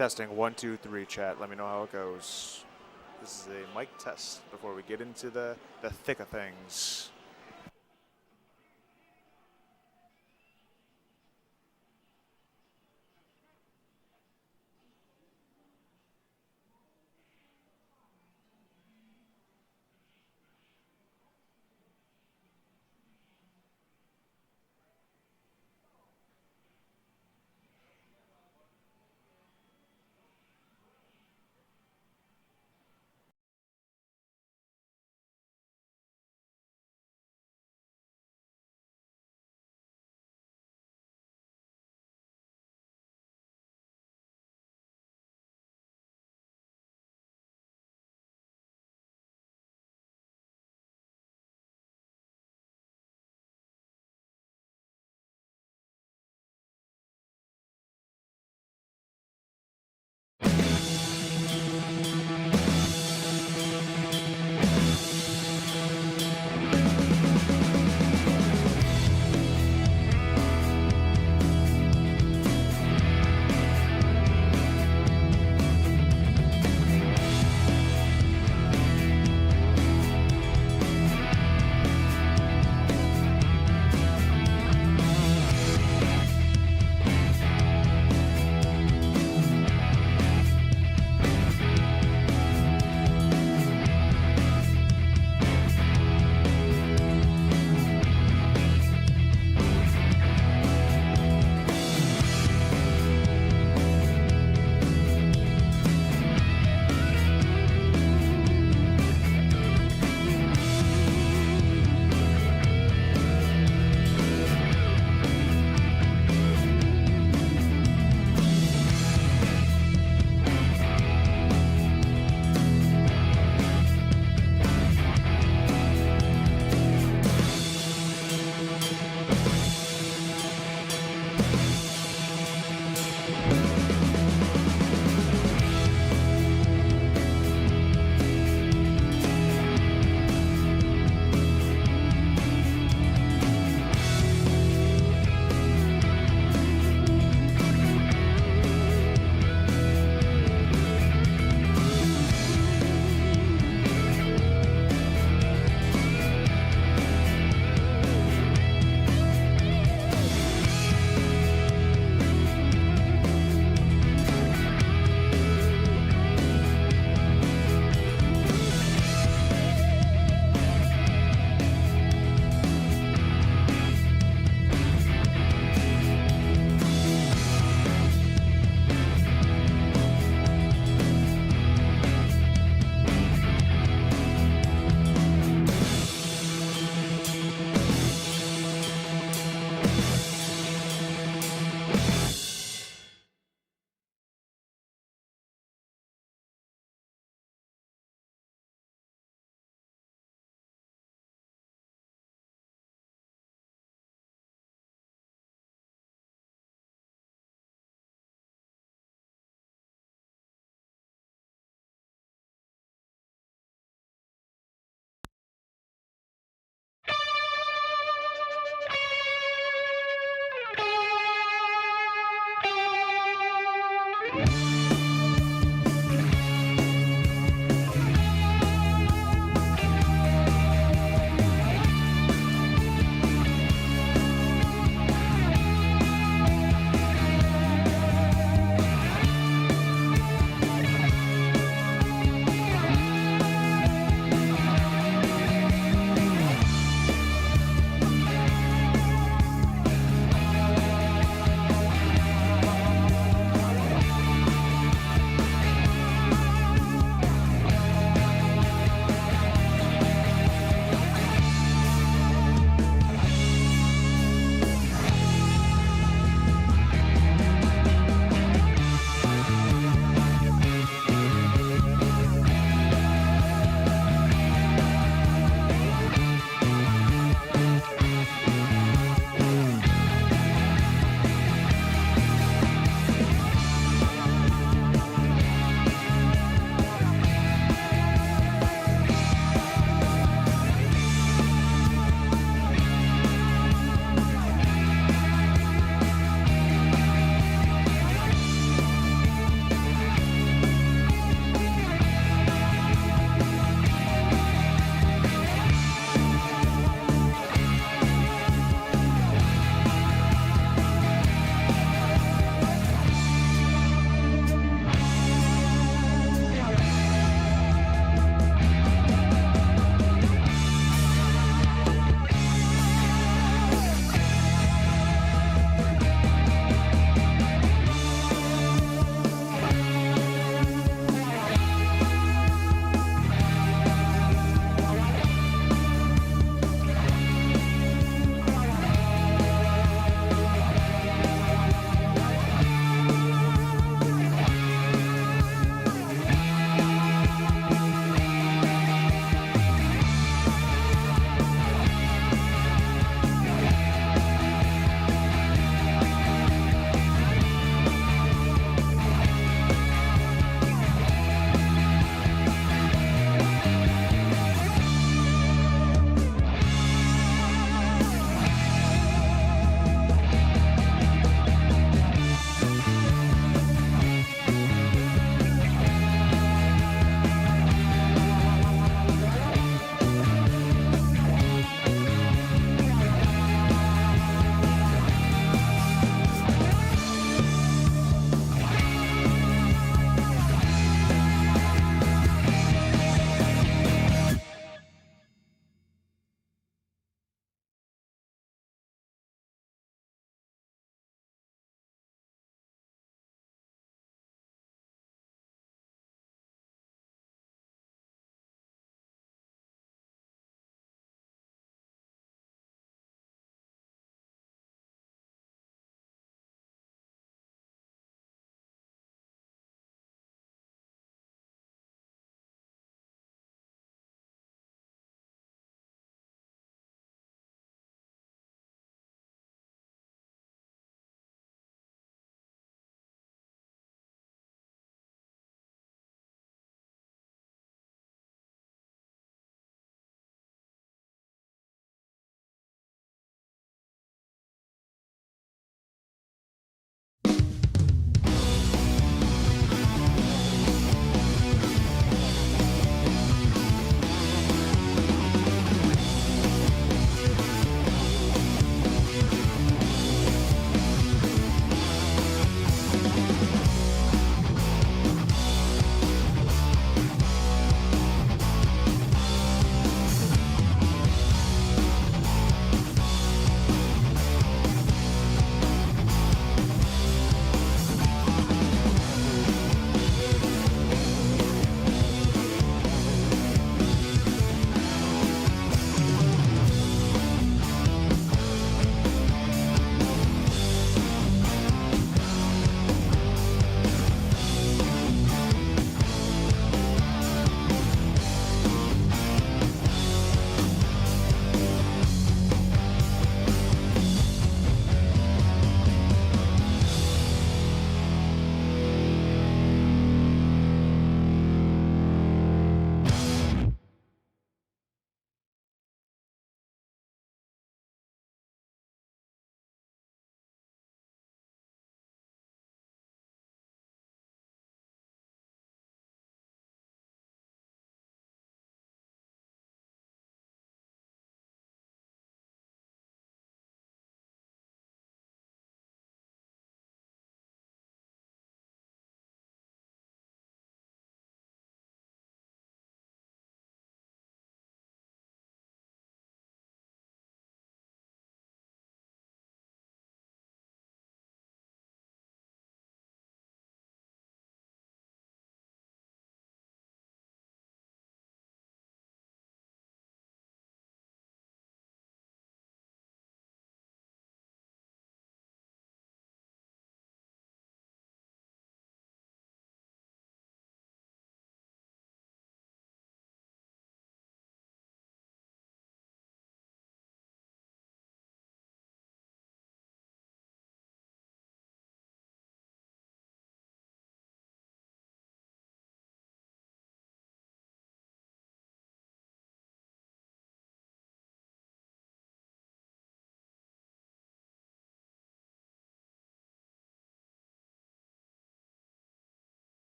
Testing 1, 2, 3 chat. Let me know how it goes. This is a mic test before we get into the thick of things.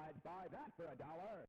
I'd buy that for $1.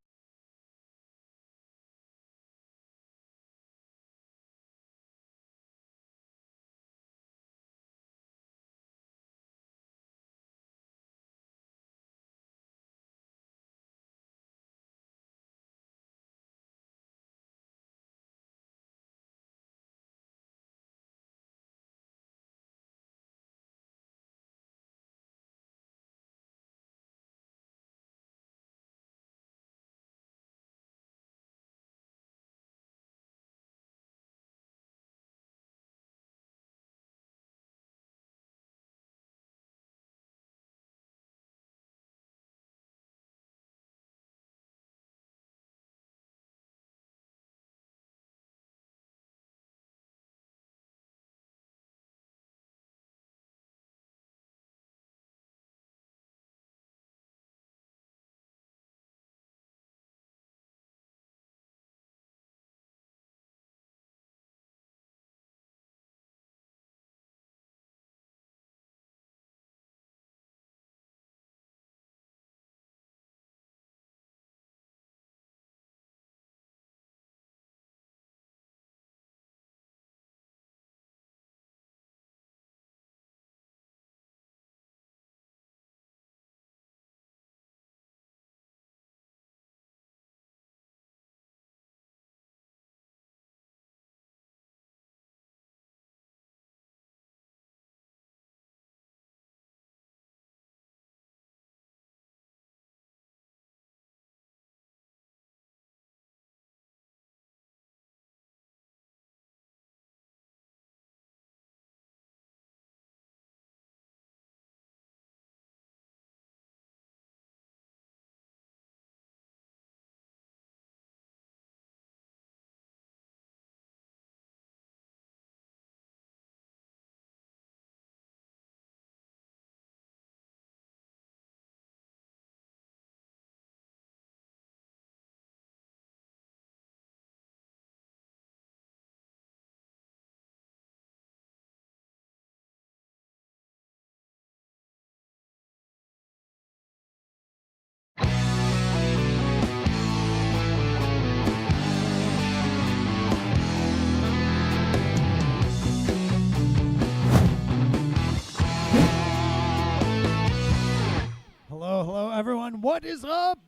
Hello, everyone. What is up?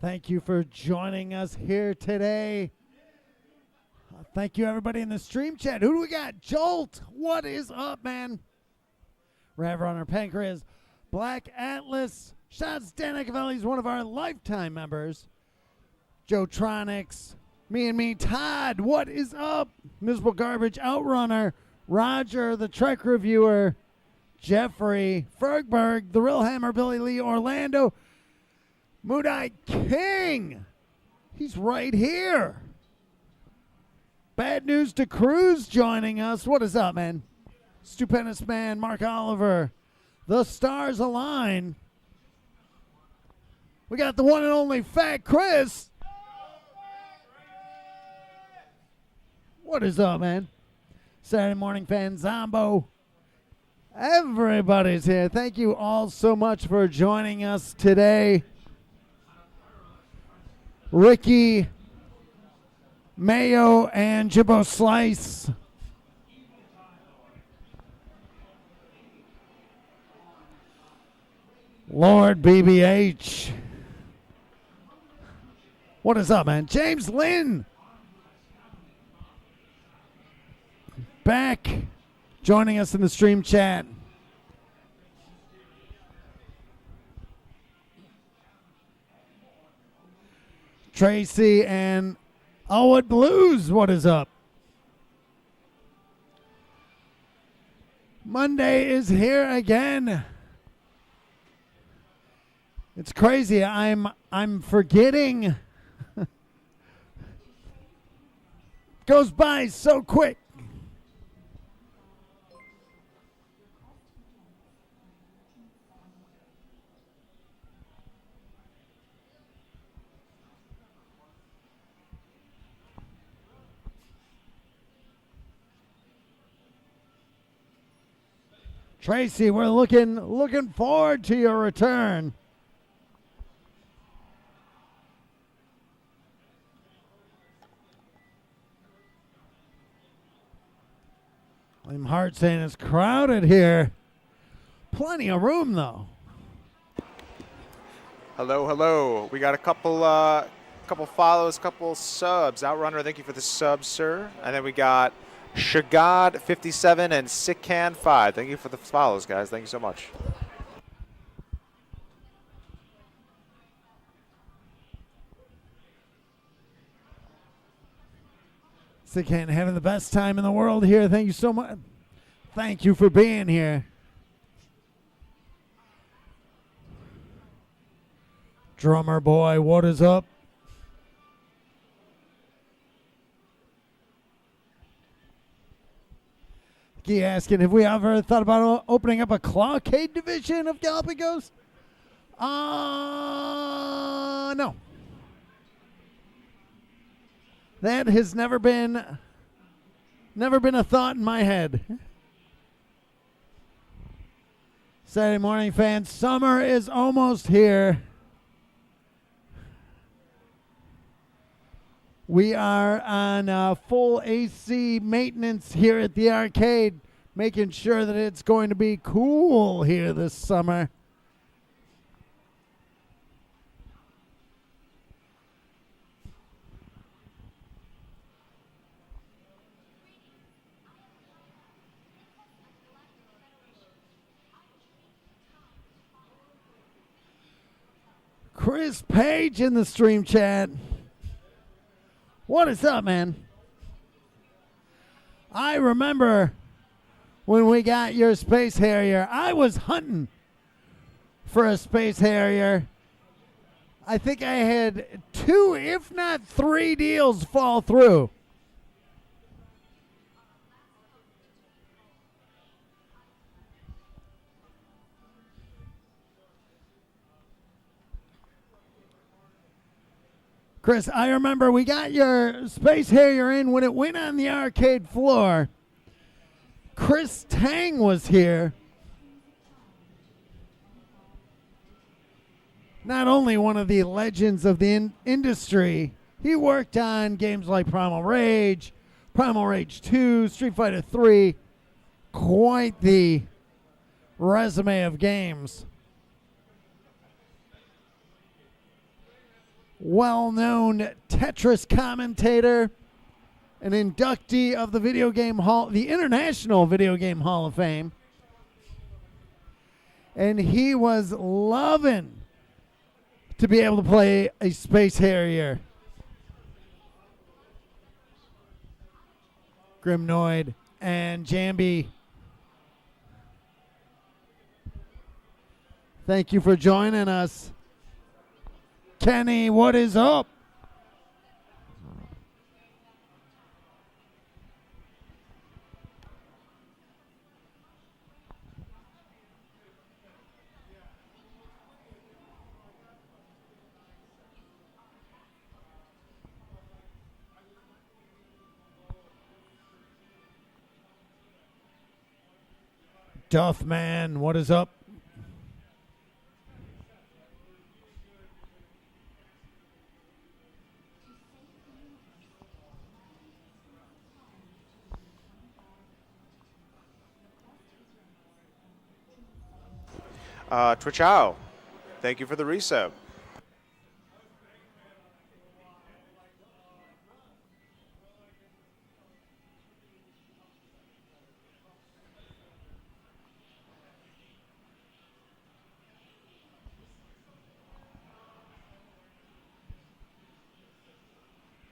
Thank you for joining us here today. Thank you, everybody in the stream chat. Who do we got? Jolt. What is up, man? Rav Runner Pancreas. Black Atlas. Shots Dan Echevelli is one of our lifetime members. Joe Tronics. Me. Todd. What is up? Miserable Garbage. Outrunner. Roger, the Trek Reviewer. Jeffrey, Fergberg, The Real Hammer, Billy Lee, Orlando, Moodeye King. He's right here. Bad News to Cruz joining us. What is up, man? Stupendous Man, Mark Oliver. The Stars Align. We got the one and only Fat Chris. What is up, man? Saturday Morning Fan Zombo. Everybody's here. Thank you all so much for joining us today. Ricky, Mayo, and Jibbo Slice. Lord BBH. What is up, man? James Lynn. Back. Joining us in the stream chat. Tracy and Elwood Blues, what is up? Monday is here again. It's crazy. I'm forgetting. Goes by so quick. Tracy, we're looking forward to your return. William Hart saying it's crowded here. Plenty of room, though. Hello, hello. We got a couple follows, couple subs. Outrunner, thank you for the sub, sir. And then we got Shagad 57 and Sickcan 5. Thank you for the follows, guys. Thank you so much. Sickcan having the best time in the world here. Thank you so much. Thank you for being here. Drummer boy, what is up? He asking, have we ever thought about opening up a clawcade division of Galloping Ghost? No. That has never been a thought in my head. Saturday morning fans, summer is almost here. We are on full AC maintenance here at the arcade, making sure that it's going to be cool here this summer. Chris Page in the stream chat. What is up, man? I remember when we got your Space Harrier. I was hunting for a Space Harrier. I think I had 2, if not 3 deals fall through. Chris, I remember we got your Space Harrier in when it went on the arcade floor. Chris Tang was here. Not only one of the legends of the industry, he worked on games like Primal Rage 2, Street Fighter 3. Quite the resume of games. Well-known Tetris commentator, an inductee of the the International Video Game Hall of Fame. And he was loving to be able to play a Space Harrier. Grimnoid and Jambi, thank you for joining us. Kenny, what is up? Duffman, what is up? Twitchow, thank you for the resub.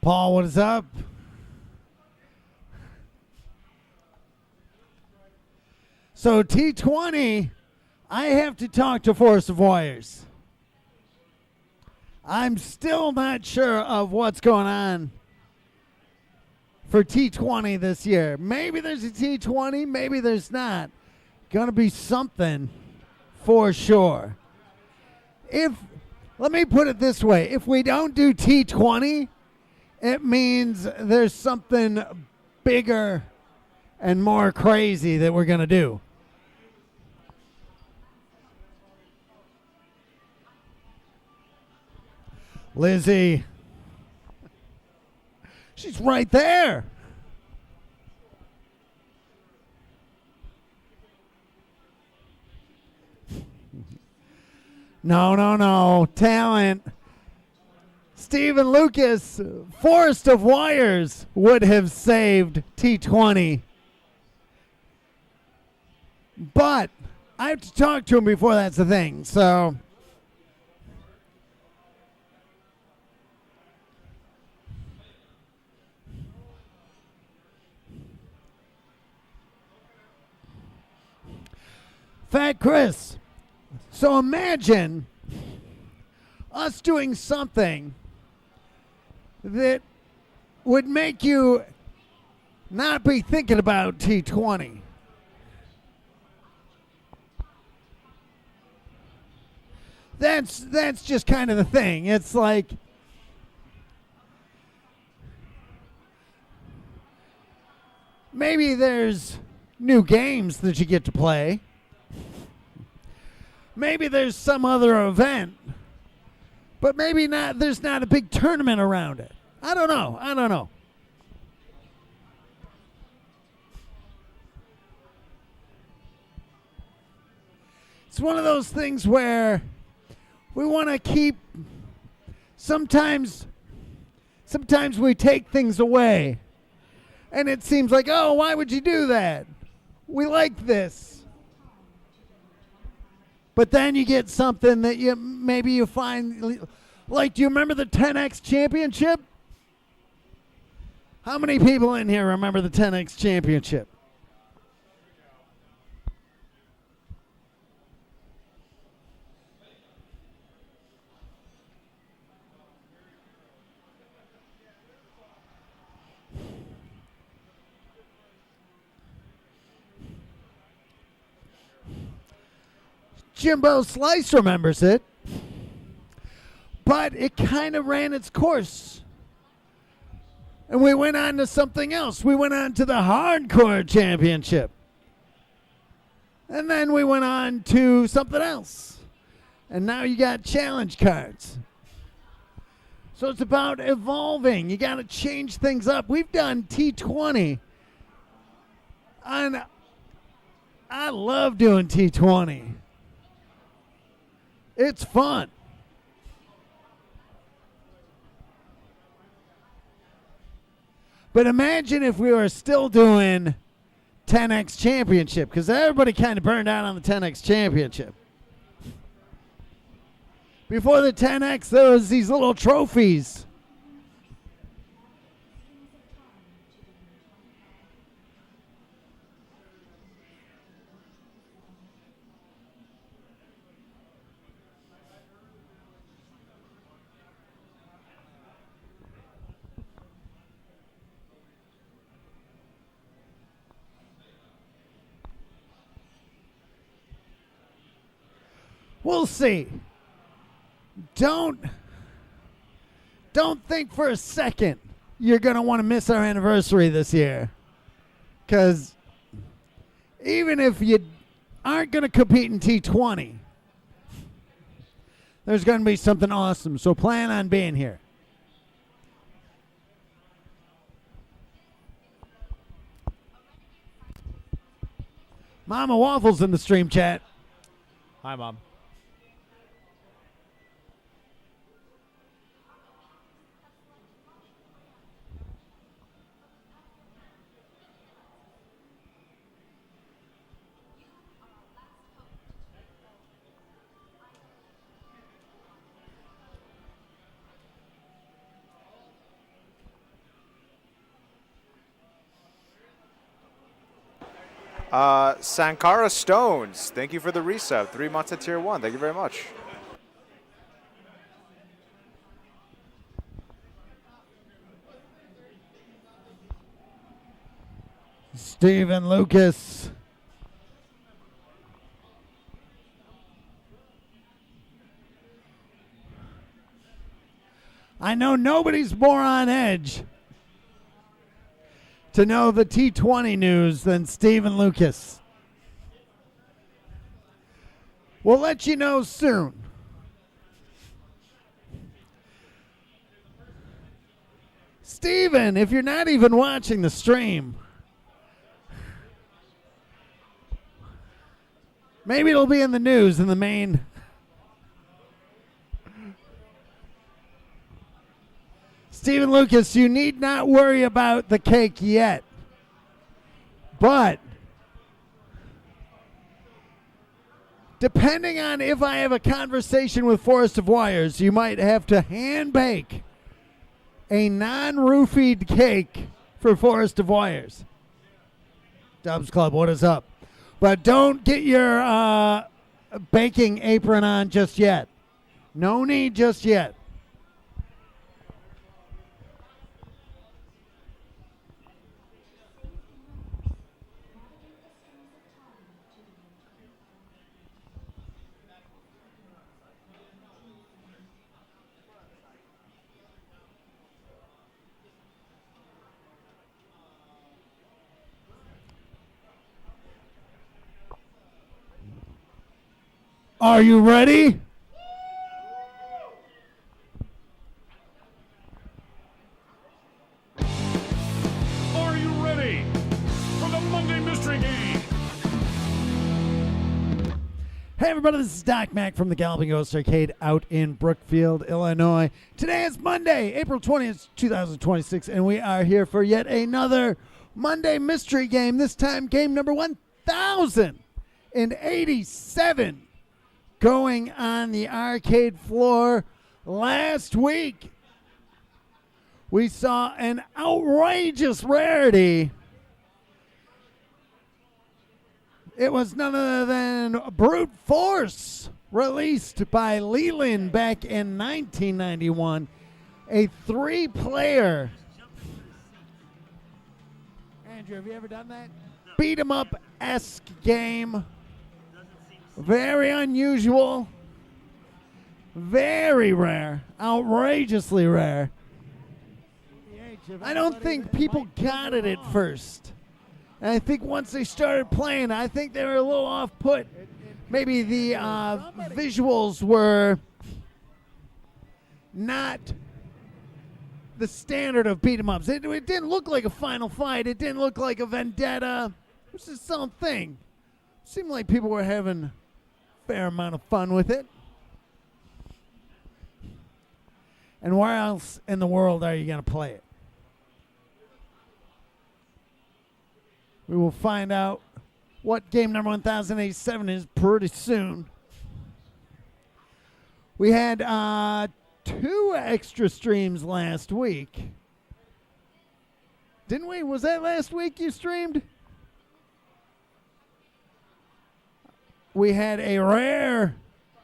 Paul, what is up? So T20, I have to talk to Force of Warriors. I'm still not sure of what's going on for T20 this year. Maybe there's a T20, maybe there's not. Gonna be something for sure. Let me put it this way, if we don't do T20, it means there's something bigger and more crazy that we're gonna do. Lizzie. She's right there. No. Talent. Stephen Lucas, Forest of Wires, would have saved T20. But I have to talk to him before that's the thing, so. Fat Chris. So imagine us doing something that would make you not be thinking about T20. That's just kind of the thing. It's like maybe there's new games that you get to play. Maybe there's some other event, but maybe not. There's not a big tournament around it. I don't know. It's one of those things where we want to keep. Sometimes we take things away, and it seems like, oh, why would you do that? We like this. But then you get something that you find, like, do you remember the 10X Championship? How many people in here remember the 10X Championship? Jimbo Slice remembers it, but it kind of ran its course. And we went on to something else. We went on to the Hardcore Championship. And then we went on to something else. And now you got challenge cards. So it's about evolving. You got to change things up. We've done T20. And I love doing T20. It's fun. But imagine if we were still doing 10X Championship, because everybody kind of burned out on the 10X Championship. Before the 10X, there was these little trophies. We'll see. Don't think for a second you're going to want to miss our anniversary this year. Because even if you aren't going to compete in T20, there's going to be something awesome. So plan on being here. Mama Waffles in the stream chat. Hi, Mom. Sankara Stones, thank you for the resub. 3 months at Tier 1. Thank you very much. Stephen Lucas. I know nobody's more on edge to know the T20 news than Stephen Lucas. We'll let you know soon. Steven, if you're not even watching the stream, maybe it'll be in the news in the main. Stephen Lucas, you need not worry about the cake yet. But depending on if I have a conversation with Forest of Wires, you might have to hand bake a non-roofied cake for Forest of Wires. Dubs Club, what is up? But don't get your baking apron on just yet. No need just yet. Are you ready? Are you ready for the Monday Mystery Game? Hey everybody, this is Doc Mack from the Galloping Ghost Arcade out in Brookfield, Illinois. Today is Monday, April 20th, 2026, and we are here for yet another Monday Mystery Game. This time, game number 1087. Going on the arcade floor last week. We saw an outrageous rarity. It was none other than Brute Force, released by Leland back in 1991. A 3-player. Andrew, have you ever done that? Beat 'em up-esque game. Very unusual, very rare, outrageously rare. I don't think people got it at first. And I think once they started playing, I think they were a little off put. Maybe the visuals were not the standard of beat 'em ups. It didn't look like a Final Fight. It didn't look like a Vendetta. It was just something. Seemed like people were having fair amount of fun with it. And where else in the world are you going to play it? We will find out what game number 1087 is pretty soon. We had 2 extra streams last week. Didn't we? Was that last week you streamed? We had a rare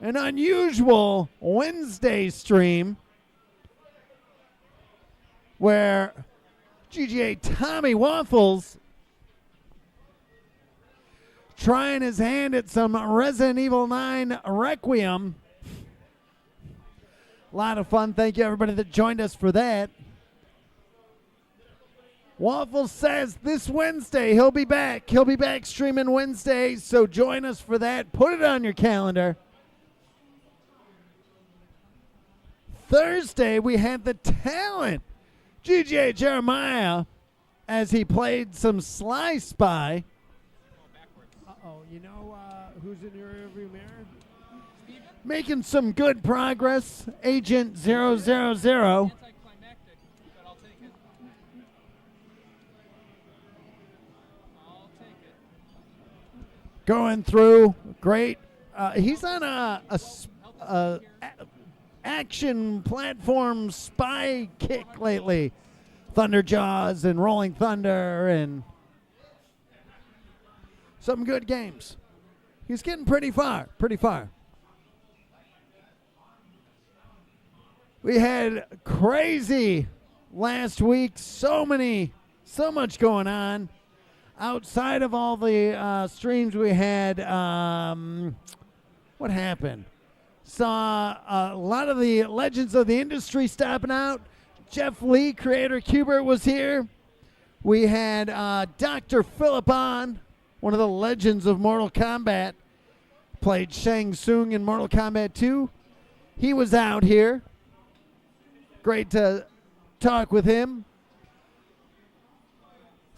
and unusual Wednesday stream where GGA Tommy Waffles trying his hand at some Resident Evil 9 Requiem. A lot of fun. Thank you everybody that joined us for that. Waffles says this Wednesday he'll be back. He'll be back streaming Wednesday, so join us for that. Put it on your calendar. Thursday, we had the talent, GGA Jeremiah, as he played some Sly Spy. Uh-oh, you know who's in your rearview mirror? Making some good progress, Agent 000. Going through, great. He's on a action platform spy kick lately. Thunder Jaws and Rolling Thunder and some good games. He's getting pretty far, We had crazy last week. So much going on. Outside of all the streams we had, what happened? Saw a lot of the legends of the industry stopping out. Jeff Lee, creator Cubert, was here. We had Dr. Philip on, one of the legends of Mortal Kombat. Played Shang Tsung in Mortal Kombat 2. He was out here. Great to talk with him.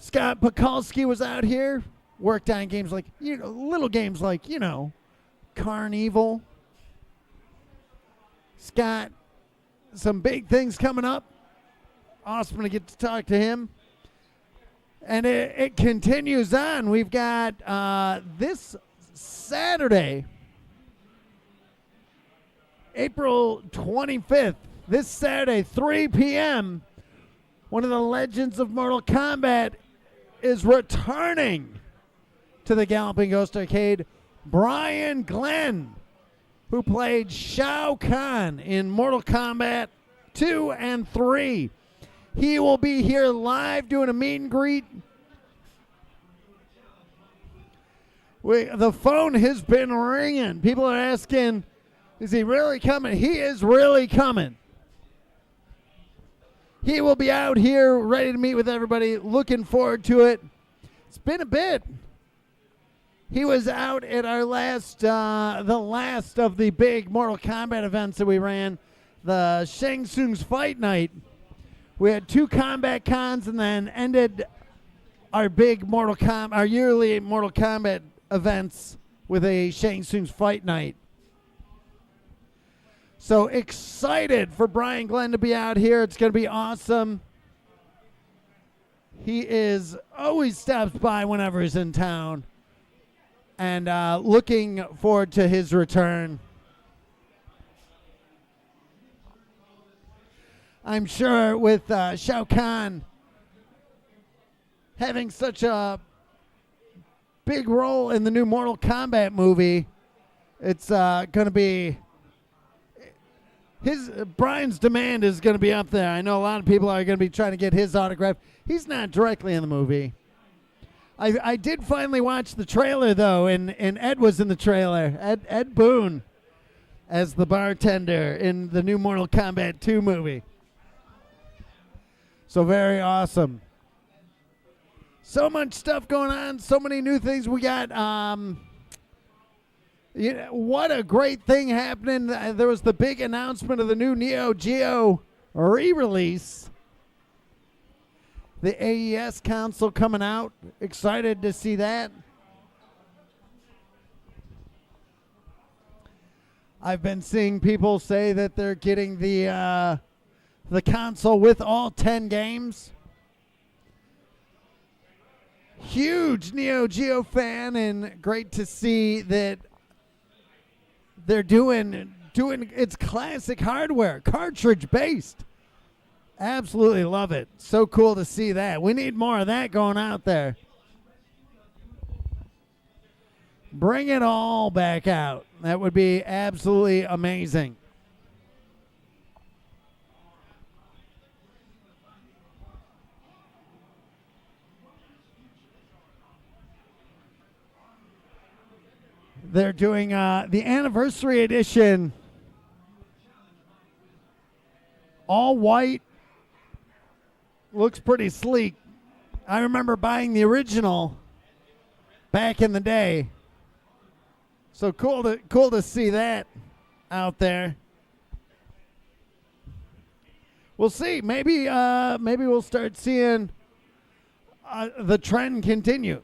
Scott Pekulski was out here, worked on games like, little games like, Carnival. Scott, some big things coming up. Awesome to get to talk to him. And it continues on. We've got this Saturday, April 25th, this Saturday, 3 p.m., one of the legends of Mortal Kombat is returning to the Galloping Ghost Arcade. Brian Glenn, who played Shao Kahn in Mortal Kombat 2 and 3. He will be here live doing a meet and greet. The phone has been ringing. People are asking, is he really coming? He is really coming. He will be out here ready to meet with everybody. Looking forward to it. It's been a bit. He was out at our the last of the big Mortal Kombat events that we ran, the Shang Tsung's Fight Night. We had 2 combat cons and then ended our big our yearly Mortal Kombat events with a Shang Tsung's Fight Night. So excited for Brian Glenn to be out here. It's going to be awesome. He always stops by whenever he's in town. And looking forward to his return. I'm sure with Shao Kahn having such a big role in the new Mortal Kombat movie, it's going to be Brian's demand is going to be up there. I know a lot of people are going to be trying to get his autograph. He's not directly in the movie. I did finally watch the trailer, though, and Ed was in the trailer. Ed Boon as the bartender in the new Mortal Kombat 2 movie. So very awesome. So much stuff going on. So many new things. We got, what a great thing happening. There was the big announcement of the new Neo Geo re-release. The AES console coming out. Excited to see that. I've been seeing people say that they're getting the console with all 10 games. Huge Neo Geo fan, and great to see that they're doing its classic hardware, cartridge based. Absolutely love it. So cool to see that. We need more of that going out there. Bring it all back out. That would be absolutely amazing. They're doing the anniversary edition. All white. Looks pretty sleek. I remember buying the original back in the day. So cool to see that out there. We'll see. Maybe we'll start seeing the trend continue.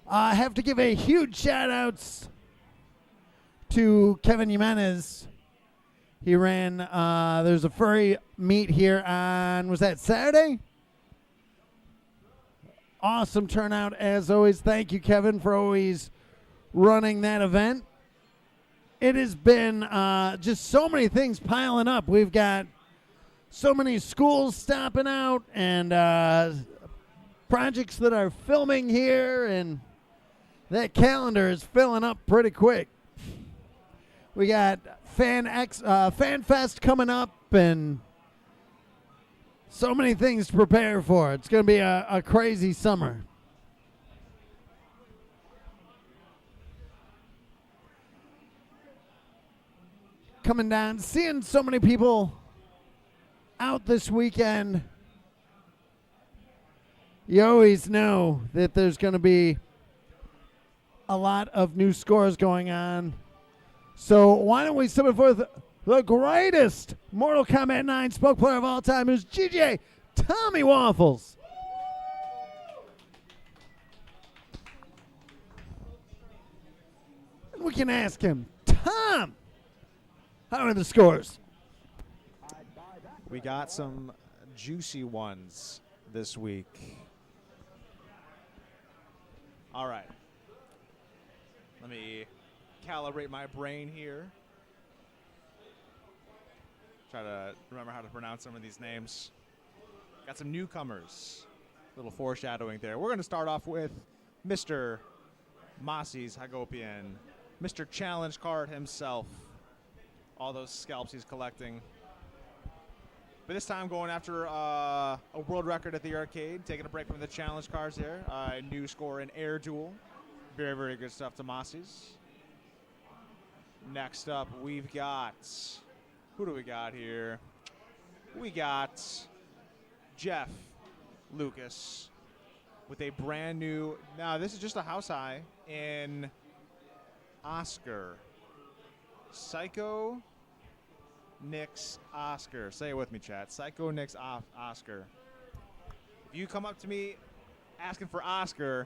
I have to give a huge shout outs to Kevin Jimenez. He ran, there's a furry meet here on, was that Saturday? Awesome turnout as always. Thank you, Kevin, for always running that event. It has been just so many things piling up. We've got so many schools stopping out and projects that are filming here, and that calendar is filling up pretty quick. We got Fan Fest coming up, and so many things to prepare for. It's going to be a crazy summer. Coming down, seeing so many people out this weekend. You always know that there's going to be a lot of new scores going on. So why don't we summon forth the greatest Mortal Kombat 9 spoke player of all time, is GJ Tommy Waffles. And we can ask him, Tom, how are the scores? We got some juicy ones this week. All right. Let me calibrate my brain here. Try to remember how to pronounce some of these names. Got some newcomers. Little foreshadowing there. We're going to start off with Mr. Mossie's Hagopian, Mr. Challenge Card himself. All those scalps he's collecting. But this time going after a world record at the arcade, taking a break from the challenge cards here. A new score in Air Duel. Very, very good stuff to Mossie's. Next up, we've got, who do we got here? We got Jeff Lucas with a brand new, now this is just a house high in Oscar. Psycho Nix Oscar. Say it with me, chat. Psycho Nix Oscar. If you come up to me asking for Oscar,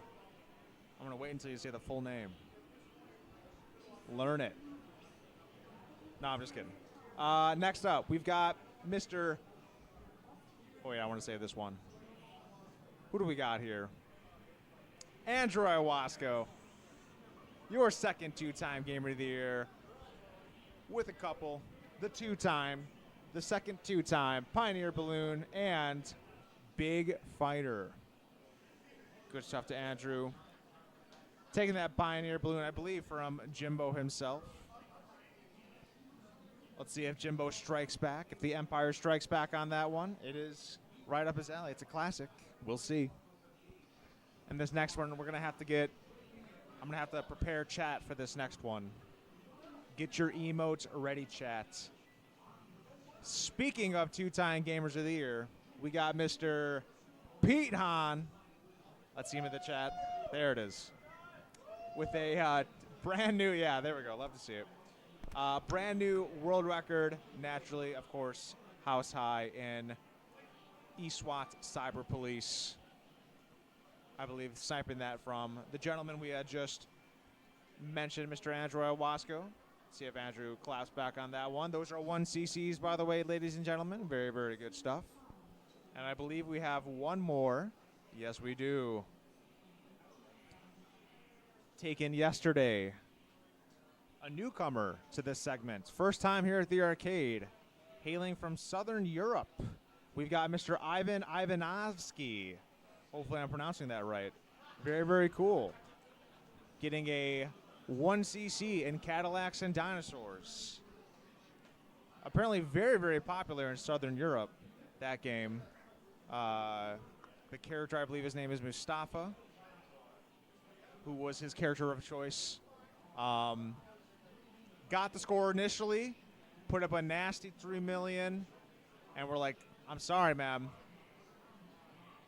I'm going to wait until you say the full name. Learn it. No, I'm just kidding. Next up, we've got Mr. Oh, yeah, I want to say this one. Who do we got here? Andrew Iwasco. Your second two-time Gamer of the Year with a couple. The two-time, the second two-time Pioneer Balloon, and Big Fighter. Good stuff to Andrew. Taking that Pioneer Balloon, I believe, from Jimbo himself. Let's see if Jimbo strikes back. If the Empire strikes back on that one, it is right up his alley. It's a classic. We'll see. And this next one, we're going to have to get, I'm going to have to prepare chat for this next one. Get your emotes ready, chat. Speaking of two-time Gamers of the Year, we got Mr. Pete Hahn. Let's see him in the chat. There it is. With a brand new, yeah, there we go. Love to see it. Brand new world record, naturally, of course, house high in eSWAT Cyber Police. I believe sniping that from the gentleman we had just mentioned, Mr. Andrew Iwasco. See if Andrew claps back on that one. Those are 1CCs, by the way, ladies and gentlemen. Very, very good stuff. And I believe we have one more. Yes, we do. Taken yesterday. A newcomer to this segment. First time here at the arcade. Hailing from Southern Europe. We've got Mr. Ivan Ivanovsky. Hopefully I'm pronouncing that right. Very, very cool. Getting a 1cc in Cadillacs and Dinosaurs. Apparently very, very popular in Southern Europe, that game. The character, I believe his name is Mustafa, who was his character of choice. Got the score initially, put up a nasty 3 million, and we're like, I'm sorry, ma'am.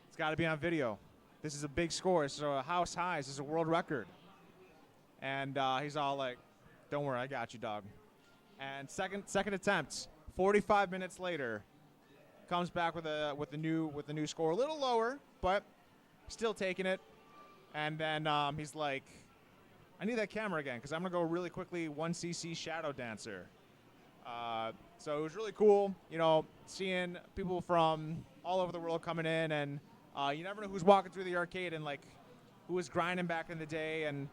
It's got to be on video. This is a big score. This is a house high. This is a world record. And he's all like, don't worry, I got you, dog. And second attempt, 45 minutes later, comes back with the new score, a little lower, but still taking it. And then he's like, I need that camera again because I'm gonna go really quickly 1cc Shadow Dancer. So it was really cool, you know, seeing people from all over the world coming in, and you never know who's walking through the arcade and like who was grinding back in the day. And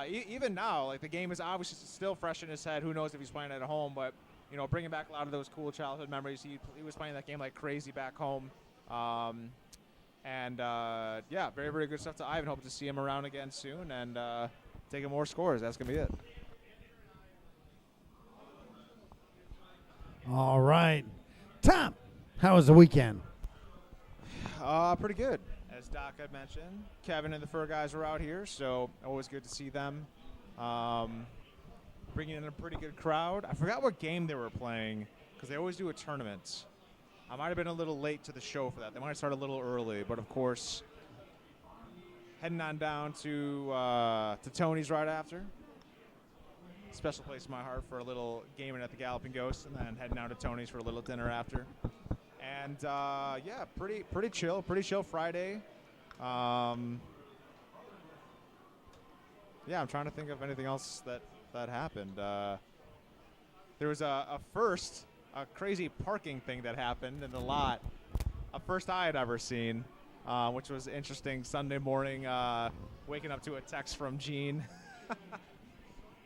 even now, like the game is obviously still fresh in his head. Who knows if he's playing it at home, but you know, bringing back a lot of those cool childhood memories. He was playing that game like crazy back home. Yeah, very, very good stuff to Ivan. Hope to see him around again soon and taking more scores. That's going to be it. All right. Tom, how was the weekend? Pretty good. As Doc had mentioned, Kevin and the Fur guys were out here, so always good to see them. Bringing in a pretty good crowd. I forgot what game they were playing because they always do a tournament. I might have been a little late to the show for that. They might have started a little early, but of course, heading on down to Tony's right after. special place in my heart for a little gaming at the Galloping Ghost, and then heading out to Tony's for a little dinner after. And yeah, pretty chill Friday. Yeah, I'm trying to think of anything else that happened. There was a crazy parking thing that happened in the lot, a first I had ever seen, which was interesting. Sunday morning, waking up to a text from Gene.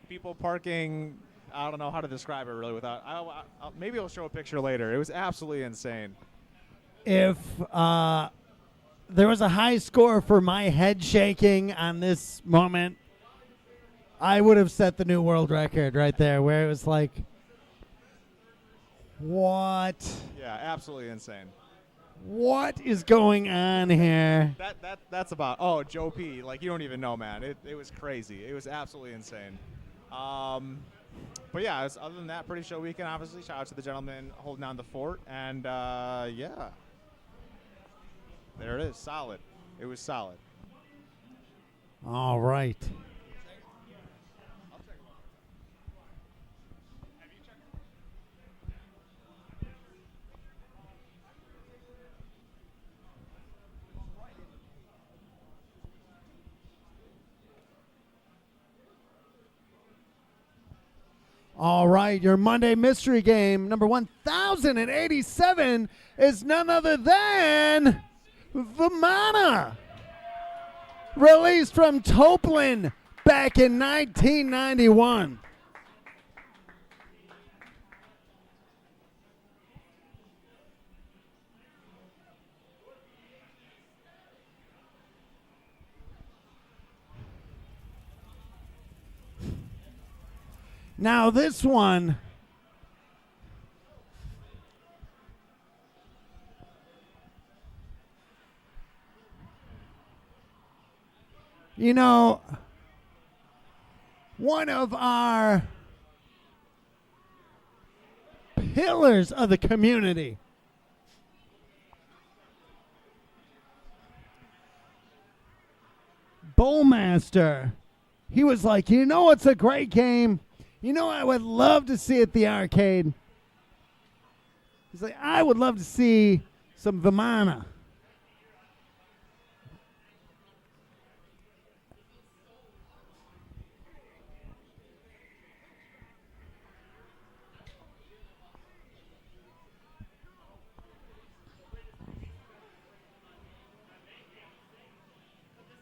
People parking, I don't know how to describe it really without, maybe I'll show a picture later. It was absolutely insane. If there was a high score for my head shaking on this moment, I would have set the new world record right there, where it was like, what? Yeah, absolutely insane. What is going on here? That's about, Joe P. Like, you don't even know, man. It was crazy. It was absolutely insane. But yeah, other than that, pretty chill weekend, obviously. Shout out to the gentleman holding down the fort. And yeah, there it is. Solid. It was solid. All right. All right, your Monday mystery game, number 1087, is none other than Vimana. Released from Toplin back in 1991. Now this one, you know, one of our pillars of the community, Bowmaster, he was like, you know what's a great game? You know, I would love to see at the arcade. He's like, I would love to see some Vimana.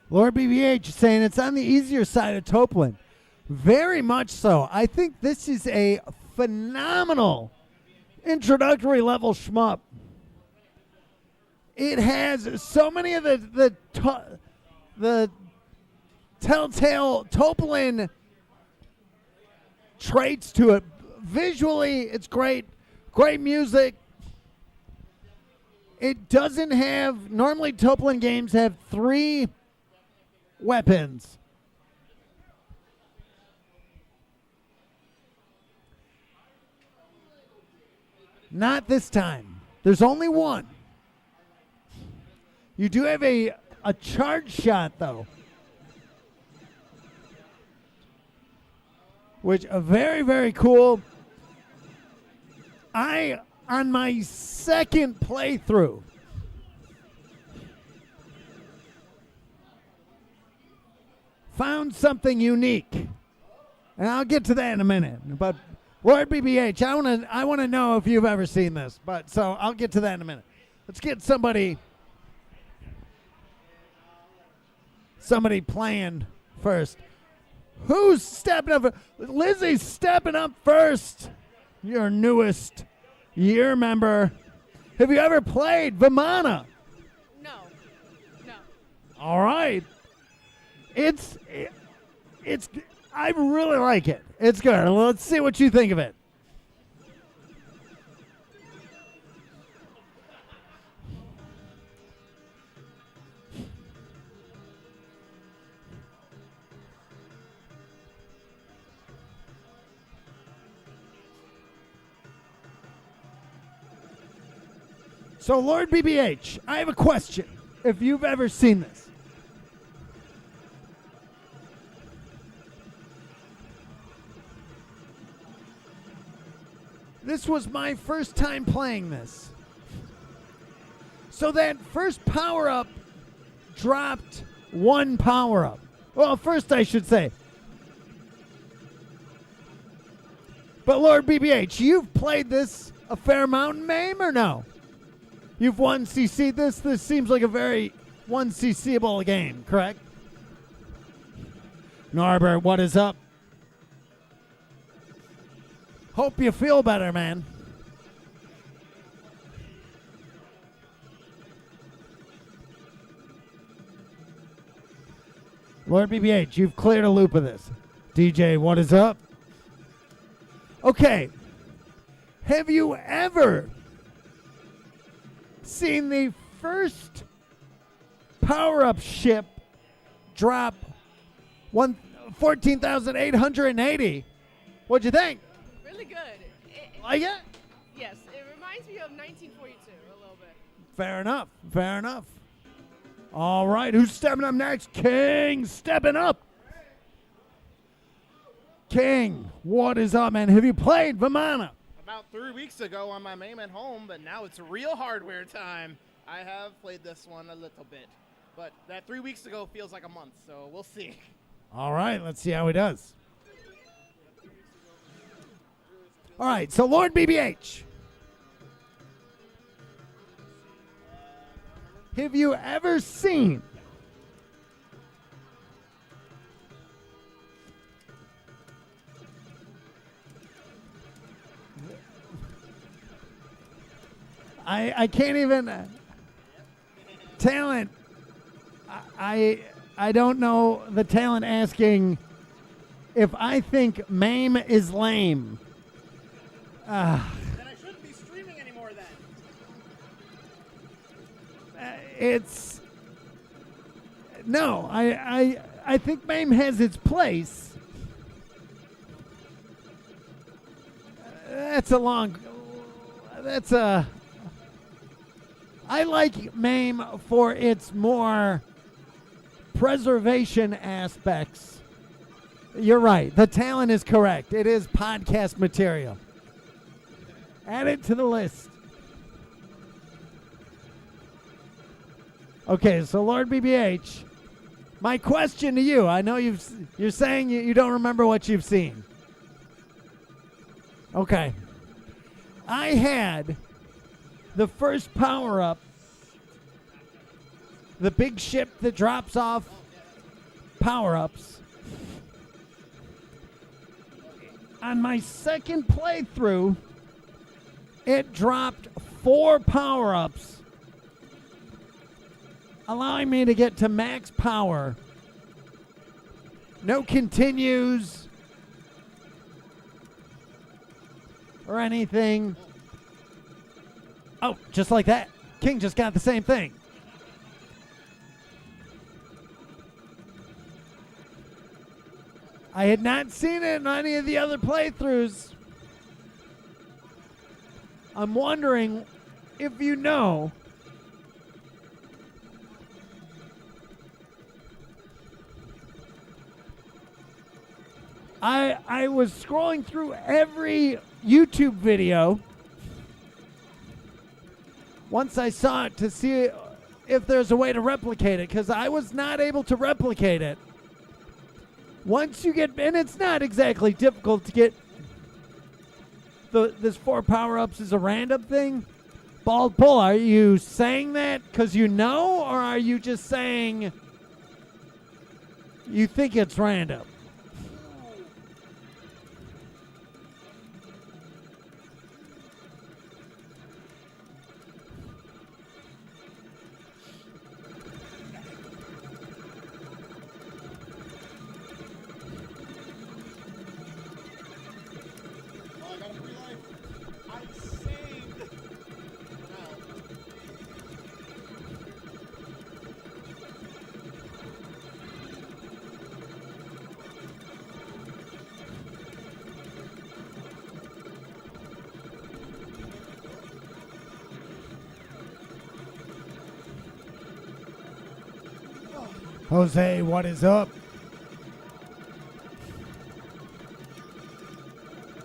Lord BBH is saying it's on the easier side of Toplin. Very much so. I think this is a phenomenal introductory level shmup. It has so many of the telltale Toplin traits to it. Visually, it's great. Great music. It doesn't have, normally Toplin games have 3 weapons. Not this time. There's only one. You do have a charge shot, though. Which are very, very cool. On my second playthrough, found something unique. And I'll get to that in a minute. But Lord BBH, I want to know if you've ever seen this. But so I'll get to that in a minute. Let's get somebody playing first. Who's stepping up? Lizzie's stepping up first. Your newest year member. Have you ever played Vimana? No. All right. I really like it. It's good. Let's see what you think of it. So, Lord BBH, I have a question. If you've ever seen this. This was my first time playing this. So that first power-up dropped one power-up. Well, first I should say. But Lord BBH, you've played this a fair amount in MAME or no? You've 1CC'd this? This seems like a very 1CC'able game, correct? Norbert, what is up? Hope you feel better, man. Lord BBH, you've cleared a loop of this. DJ, what is up? Okay. Have you ever seen the first power-up ship drop 14,880? What'd you think? Really good. Like it? Yes, it reminds me of 1942 a little bit. Fair enough. Fair enough. All right, who's stepping up next? King stepping up. King, what is up, man? Have you played Vimana? About 3 weeks ago on my MAME at home, but now it's real hardware time. I have played this one a little bit, but that 3 weeks ago feels like a month, so we'll see. All right, let's see how he does. All right, so Lord BBH. Have you ever seen I can't even talent. I don't know the talent asking if I think MAME is lame. Then I shouldn't be streaming anymore then. It's no. I think MAME has its place. I like MAME for its more preservation aspects. You're right. The talent is correct. It is podcast material. Add it to the list. Okay, so Lord BBH, my question to you, I know you're saying you don't remember what you've seen. Okay. I had the first power-up, the big ship that drops off power-ups. On my second playthrough, it dropped 4 power-ups, allowing me to get to max power. No continues or anything. Oh, just like that. King just got the same thing. I had not seen it in any of the other playthroughs. I'm wondering if you know. I was scrolling through every YouTube video once I saw it to see if there's a way to replicate it, because I was not able to replicate it. Once you get, and it's not exactly difficult to get this 4 power-ups is a random thing. Bald Bull, are you saying that because you know, or are you just saying you think it's random? Jose, what is up?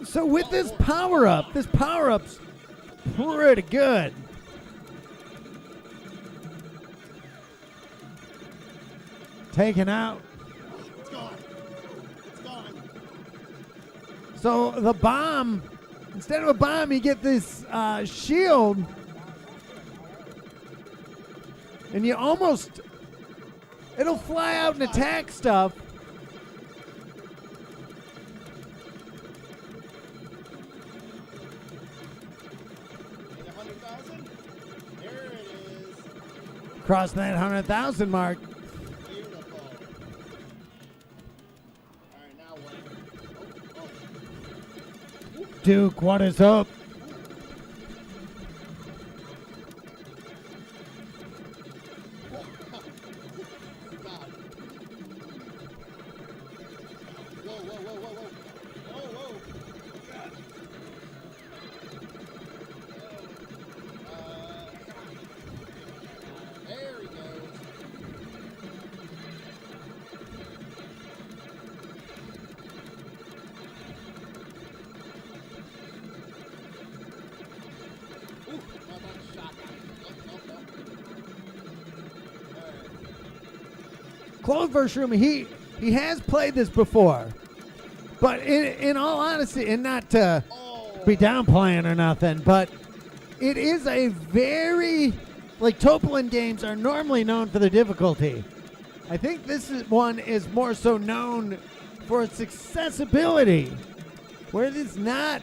So with this power-up's pretty good. Taken out. It's gone. It's gone. So the bomb, instead of a bomb, you get this shield. And you almost, it'll fly out and attack stuff. Hit 100,000. There it is. Crossing that 100,000 mark. Beautiful. All right, now what? Oh. Duke, what is up? God. Whoa, whoa, whoa, whoa, whoa. Whoa, whoa. God. There he goes. Ooh, oh, that's shot. Oh. All right. Clover's Room, he has played this before. But in all honesty, and not to be downplaying or nothing, but it is a very, like, Topolan games are normally known for their difficulty. I think one is more so known for its accessibility, where it is not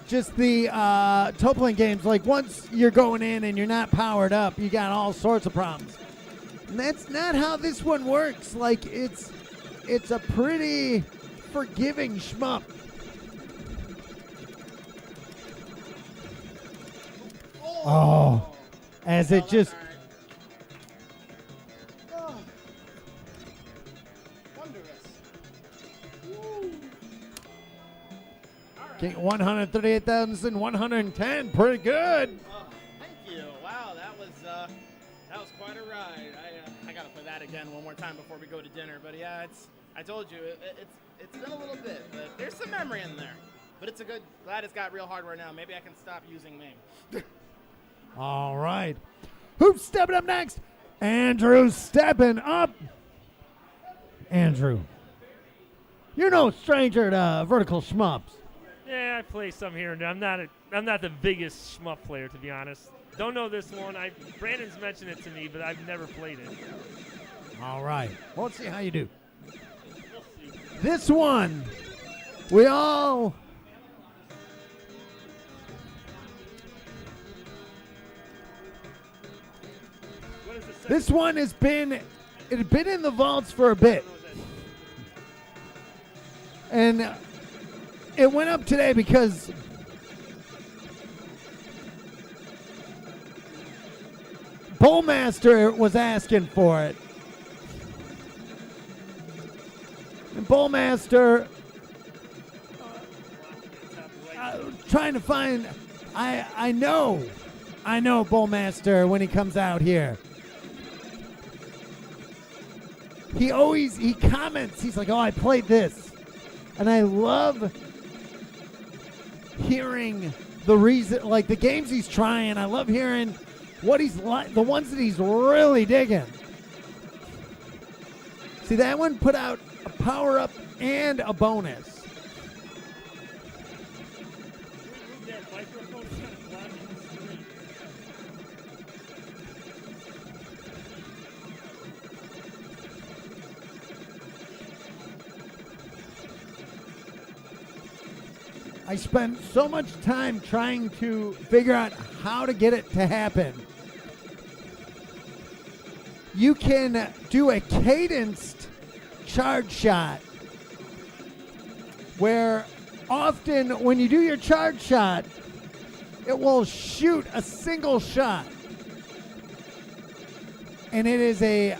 just the Topolan games. Like, once you're going in and you're not powered up, you got all sorts of problems. And that's not how this one works. Like, it's a pretty forgiving shmup. Oh, as it just Oh. Wondrous. Woo. getting 138,110. Pretty good. Thank you. Wow, that was quite a ride. I gotta play that again one more time before we go to dinner. But yeah, I told you it's been a little bit, but there's some memory in there. But it's glad it's got real hardware now. Maybe I can stop using MAME. All right. Who's stepping up next? Andrew stepping up. Andrew, you're no stranger to vertical shmups. Yeah, I play some here and there. I'm not the biggest shmup player, to be honest. Don't know this one. Brandon's mentioned it to me, but I've never played it. All right. Well, let's see how you do. This one, we all... What is the second? This one has been in the vaults for a bit. And it went up today because Bullmaster was asking for it. And Bullmaster trying to find I know Bullmaster when he comes out here. He comments, he's like, "Oh, I played this." And I love hearing the reason, like the games he's trying. I love hearing what he's like, the ones that he's really digging. See, that one put out a power up and a bonus. That microphone's kind of blocking the screen. I spent so much time trying to figure out how to get it to happen. You can do a cadenced charge shot where often when you do your charge shot, it will shoot a single shot. And it is a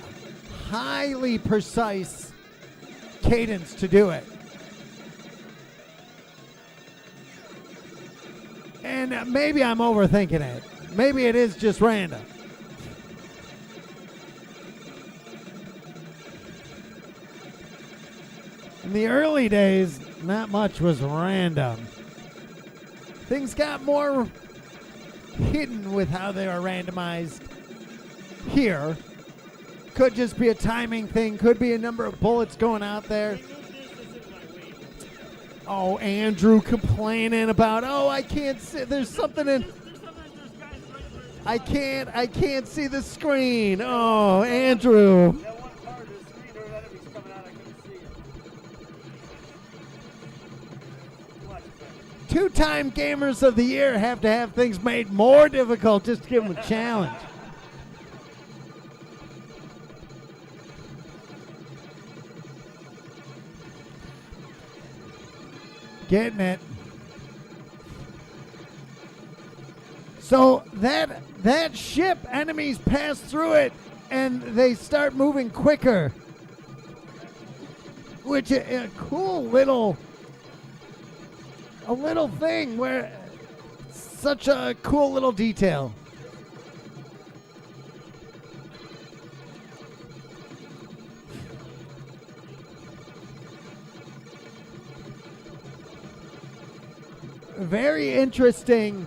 highly precise cadence to do it. And maybe I'm overthinking it. Maybe it is just random. In the early days, not much was random. things got more hidden with how they are randomized here. Could just be a timing thing. Could be a number of bullets going out there. Oh, Andrew complaining about, oh, I can't see. There's something in. I can't see the screen. Oh, Andrew. That one part of the screen or enemies coming out, I couldn't see it. Watch it. Two-time Gamers of the Year have to have things made more difficult just to give them a challenge. Getting it. So that ship, enemies pass through it and they start moving quicker, which a cool little thing where such a cool little detail. Very interesting.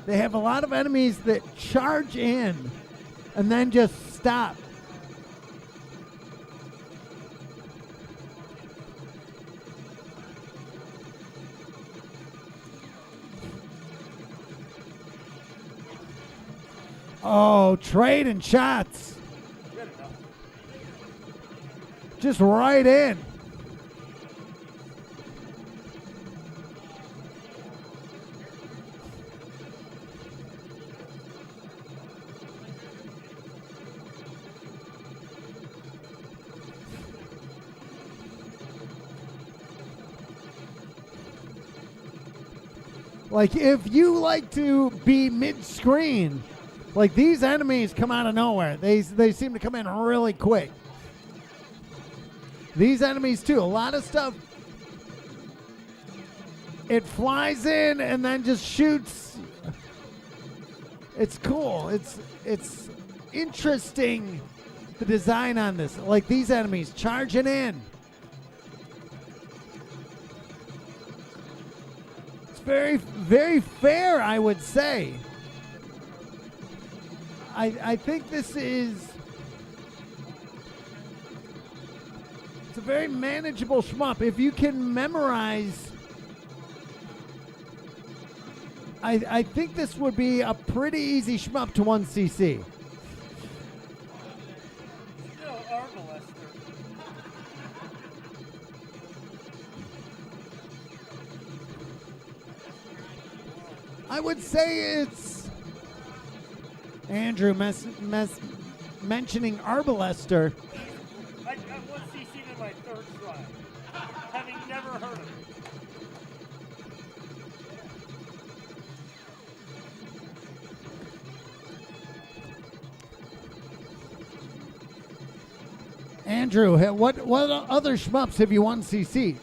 They have a lot of enemies that charge in and then just stop. Oh, trading shots. Just right in. Like, if you like to be mid-screen, like, these enemies come out of nowhere. They seem to come in really quick. These enemies, too. A lot of stuff, it flies in and then just shoots. It's cool. It's interesting, the design on this. Like, these enemies charging in. Very, very fair, I would say. I think this is... It's a very manageable shmup. If you can memorize... I think this would be a pretty easy shmup to 1cc. Still Arbalester. I would say it's Andrew mentioning Arbalester. I 1cc'd in my third try, having never heard of it. Andrew, what other shmups have you 1cc?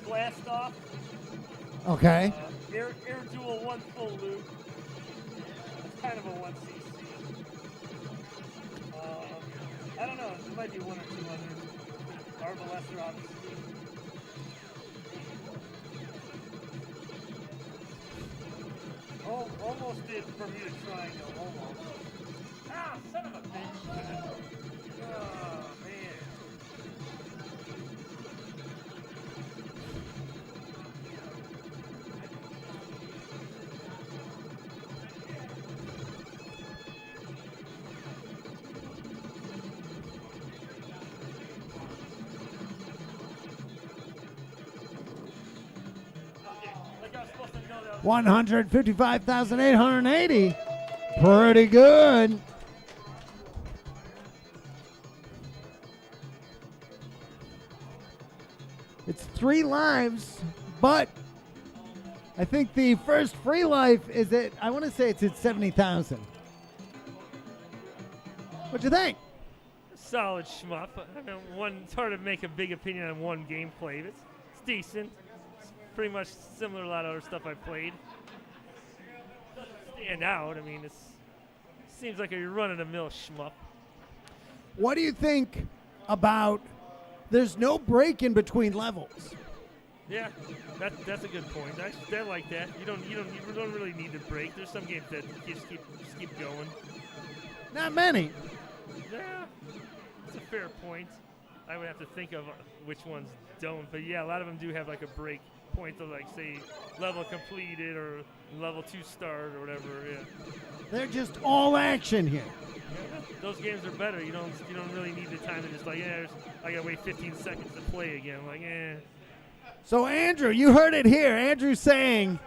Blast off. Okay. Air Duel 1 full loop. It's kind of a 1cc. I don't know. There might be one or two others. Arbalester, obviously. Oh, almost did Bermuda Triangle. Almost. Ah, son of a bitch. Oh, man. Like I was supposed to know that. 155,880. Pretty good. It's 3 lives, but I think the first free life is at, I want to say it's at 70,000. What'd you think? Solid shmup. I mean, it's hard to make a big opinion on one gameplay. It's decent. It's pretty much similar to a lot of other stuff I've played. Doesn't stand out. I mean, it seems like a run-of-the-mill shmup. What do you think about there's no break in between levels. Yeah, that's a good point. I like that. You don't really need to break. There's some games that you just keep going. Not many. Yeah, it's a fair point. I would have to think of which ones don't, but yeah, a lot of them do have like a break point of like say level completed or level 2 start or whatever. Yeah. They're just all action here. Yeah, those games are better. You don't really need the time to just like I gotta wait 15 seconds to play again. Like So Andrew, you heard it here. Andrew saying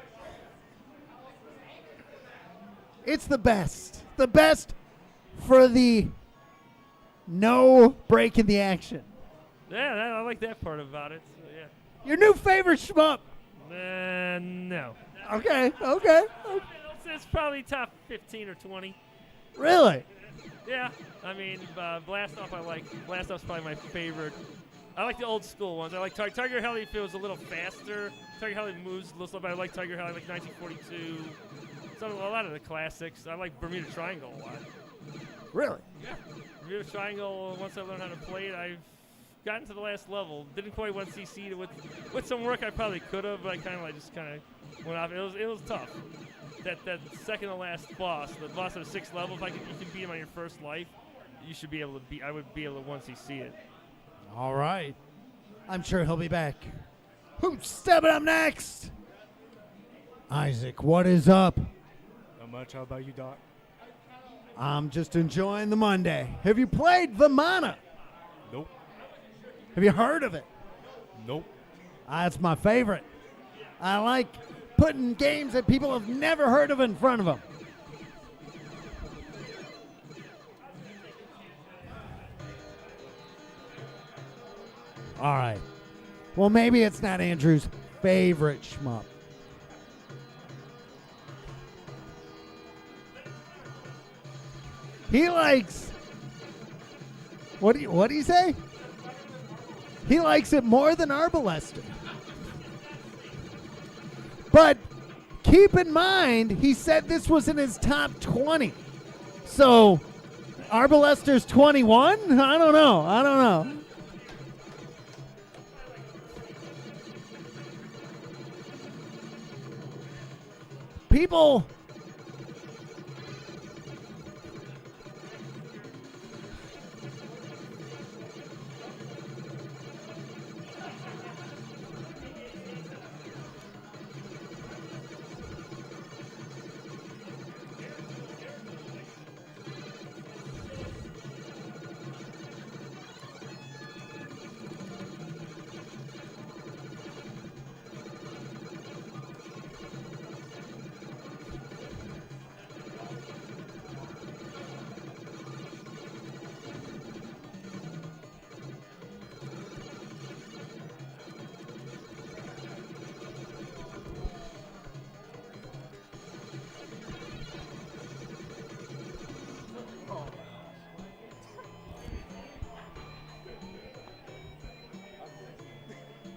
it's the best. The best for the no break in the action. Yeah, I like that part about it. So, yeah. Your new favorite shmup. No. Okay. It's probably top 15 or 20. Really? Yeah, I mean, Blast Off Blast Off's probably my favorite. I like the old school ones. I like Tiger Heli feels a little faster. Tiger Heli moves a little slow, but I like Tiger Heli like 1942. A lot of the classics. I like Bermuda Triangle a lot. Really? Yeah. Bermuda Triangle, once I learned how to play it, I've gotten to the last level. Didn't quite 1cc to with some work I probably could have, but I kind of went off. It was tough. That second to last boss, the boss of the 6th level, if you can beat him on your first life, you should be able to beat. I would be able to 1cc it. All right. I'm sure he'll be back. Who's stepping up next? Isaac, what is up? Not much. How about you, Doc? I'm just enjoying the Monday. Have you played Vimana? Nope. Have you heard of it? Nope. That's my favorite. I like putting games that people have never heard of in front of them. All right. Well, maybe it's not Andrew's favorite shmup. He likes. What do you say? He likes it more than Arbalester. But keep in mind, he said this was in his top 20. So, Arbalester's 21? I don't know. People.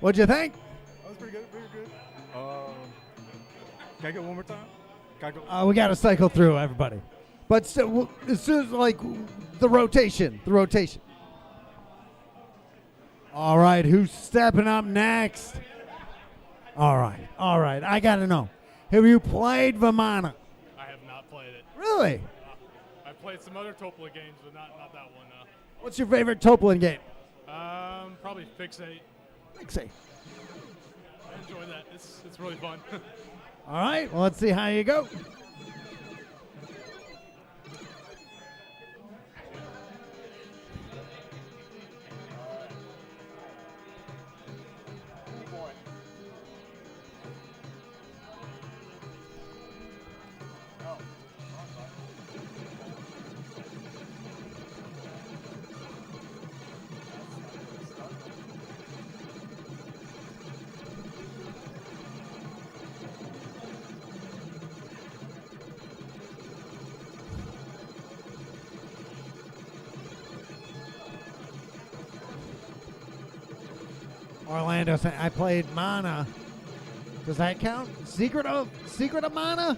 What'd you think? That was pretty good. Can I get one more time? Can I go? We got to cycle through everybody. But still, as soon as the rotation. All right, who's stepping up next? All right. I got to know. Have you played Vimana? I have not played it. Really? I've played some other Topola games, but not that one. What's your favorite Topola game? Probably Fixate. Fixate. I enjoy that. It's really fun. All right, well, let's see how you go. Orlando saying, I played Mana. Does that count? Secret of Mana?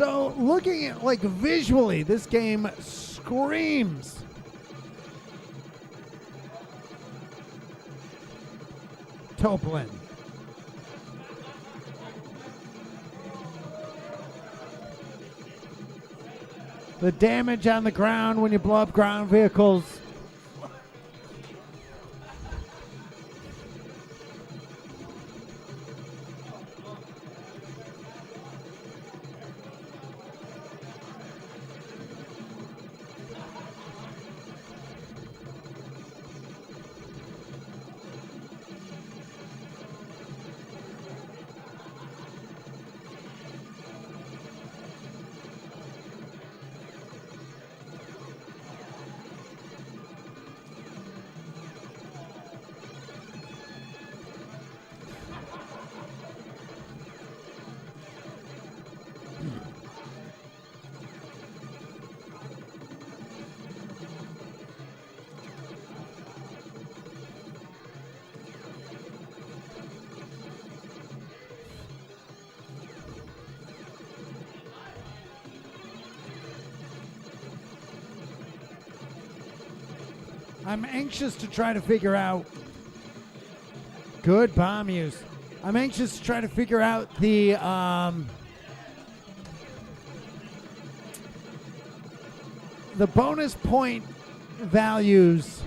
So looking at like visually, this game screams Toplin. The damage on the ground when you blow up ground vehicles. I'm anxious to try to figure out. Good bomb use. I'm anxious to try to figure out the bonus point values.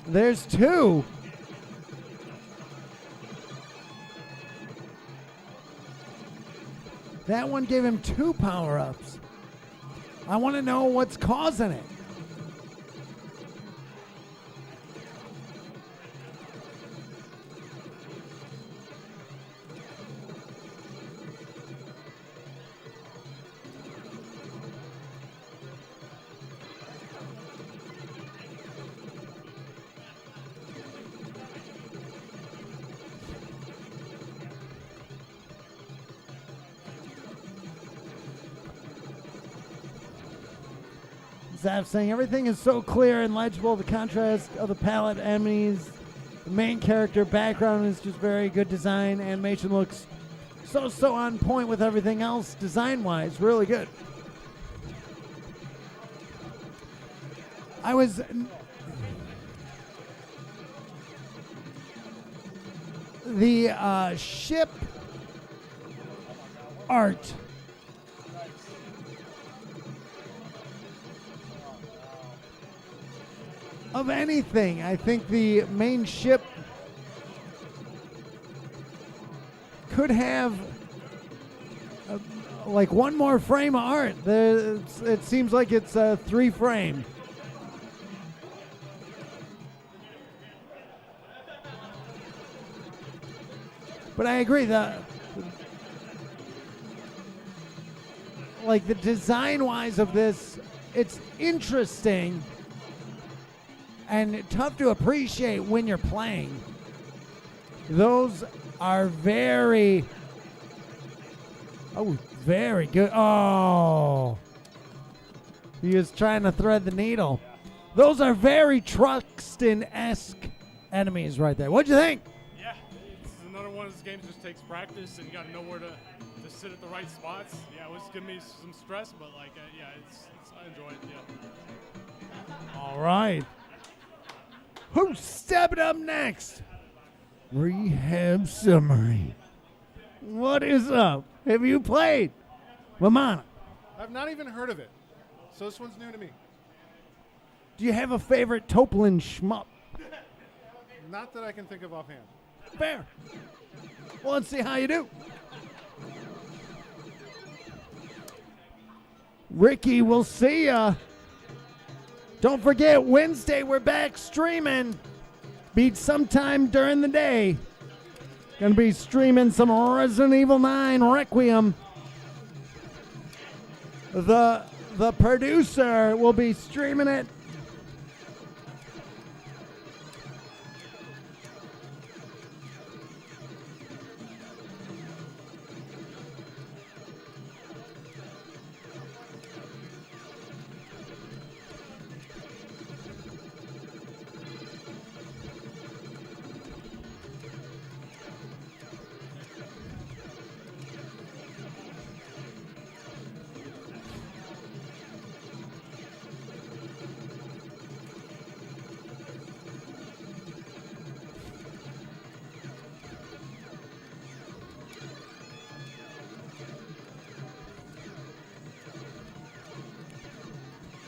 There's 2. That one gave him 2 power-ups. I want to know what's causing it. Zap saying everything is so clear and legible. The contrast of the palette, enemies, the main character background is just very good design. Animation looks so on point with everything else design-wise. Really good. I was the ship art. Of anything, I think the main ship could have like one more frame of art. It seems like it's 3 frame. But I agree, the design-wise of this, it's interesting and tough to appreciate when you're playing. Those are very good. Oh, he was trying to thread the needle. Those are very Truxton-esque enemies right there. What'd you think? Yeah, it's another one of those games that just takes practice, and you got to know where to sit at the right spots. Yeah, it was giving me some stress, but yeah, I enjoy it. Yeah. All right. Who's stepping up next? Rehab Summary. What is up? Have you played? Lamana, I've not even heard of it, so this one's new to me. do you have a favorite Toplin shmup? Not that I can think of offhand. Fair. Well, let's see how you do. Ricky, we'll see ya. Don't forget, Wednesday we're back streaming. Beat sometime during the day. Gonna be streaming some Resident Evil 9 Requiem. The producer will be streaming it.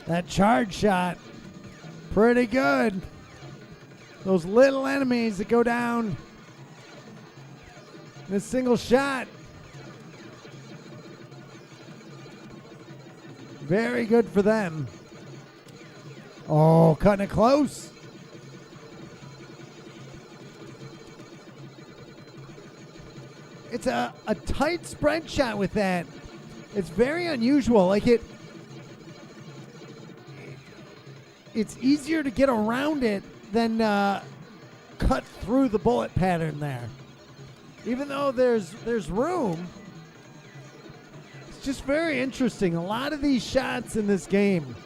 That charge shot, pretty good. Those little enemies that go down in a single shot. Very good for them. Oh, cutting it close. It's a tight spread shot with that. It's very unusual. Like it's easier to get around it than cut through the bullet pattern there. Even though there's room, it's just very interesting. A lot of these shots in this game.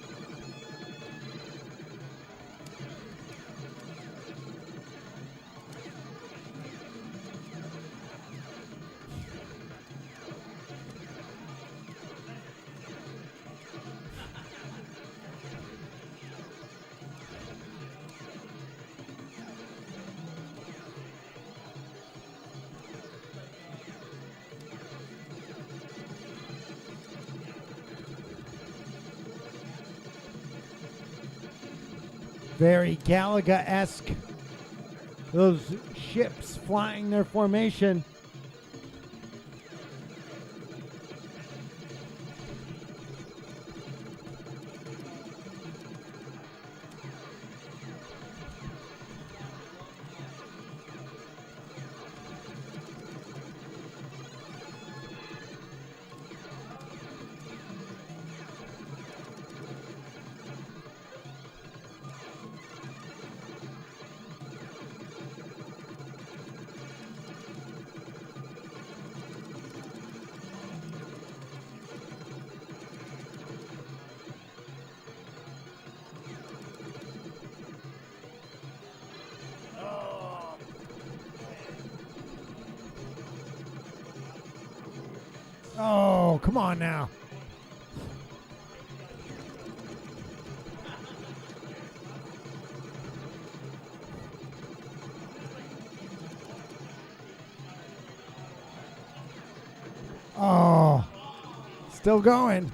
Very Galaga-esque. Those ships flying their formation. Oh, come on now. Oh, still going.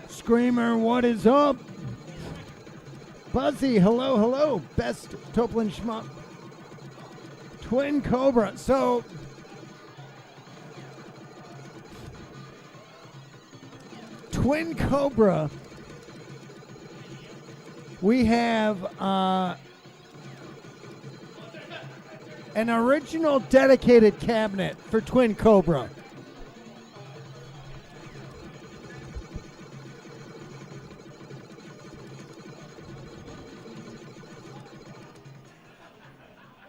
Screamer, what is up? Buzzy, hello, hello. Best Toplin Schmuck. Twin Cobra. So, Twin Cobra, we have an original dedicated cabinet for Twin Cobra.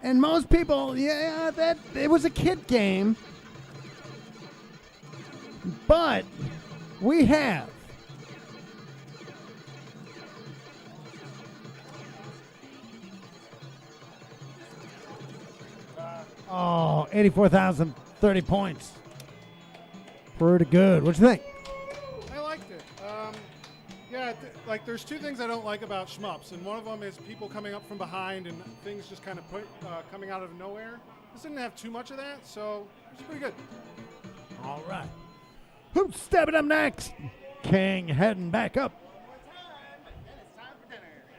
And most people, yeah, that it was a kid game. But we have oh, 84,030 points. Pretty good. What you think? I liked it. Yeah, like there's two things I don't like about shmups, and one of them is people coming up from behind and things just kind of coming out of nowhere. This didn't have too much of that, so it's pretty good. All right. Who's stepping up next? King heading back up.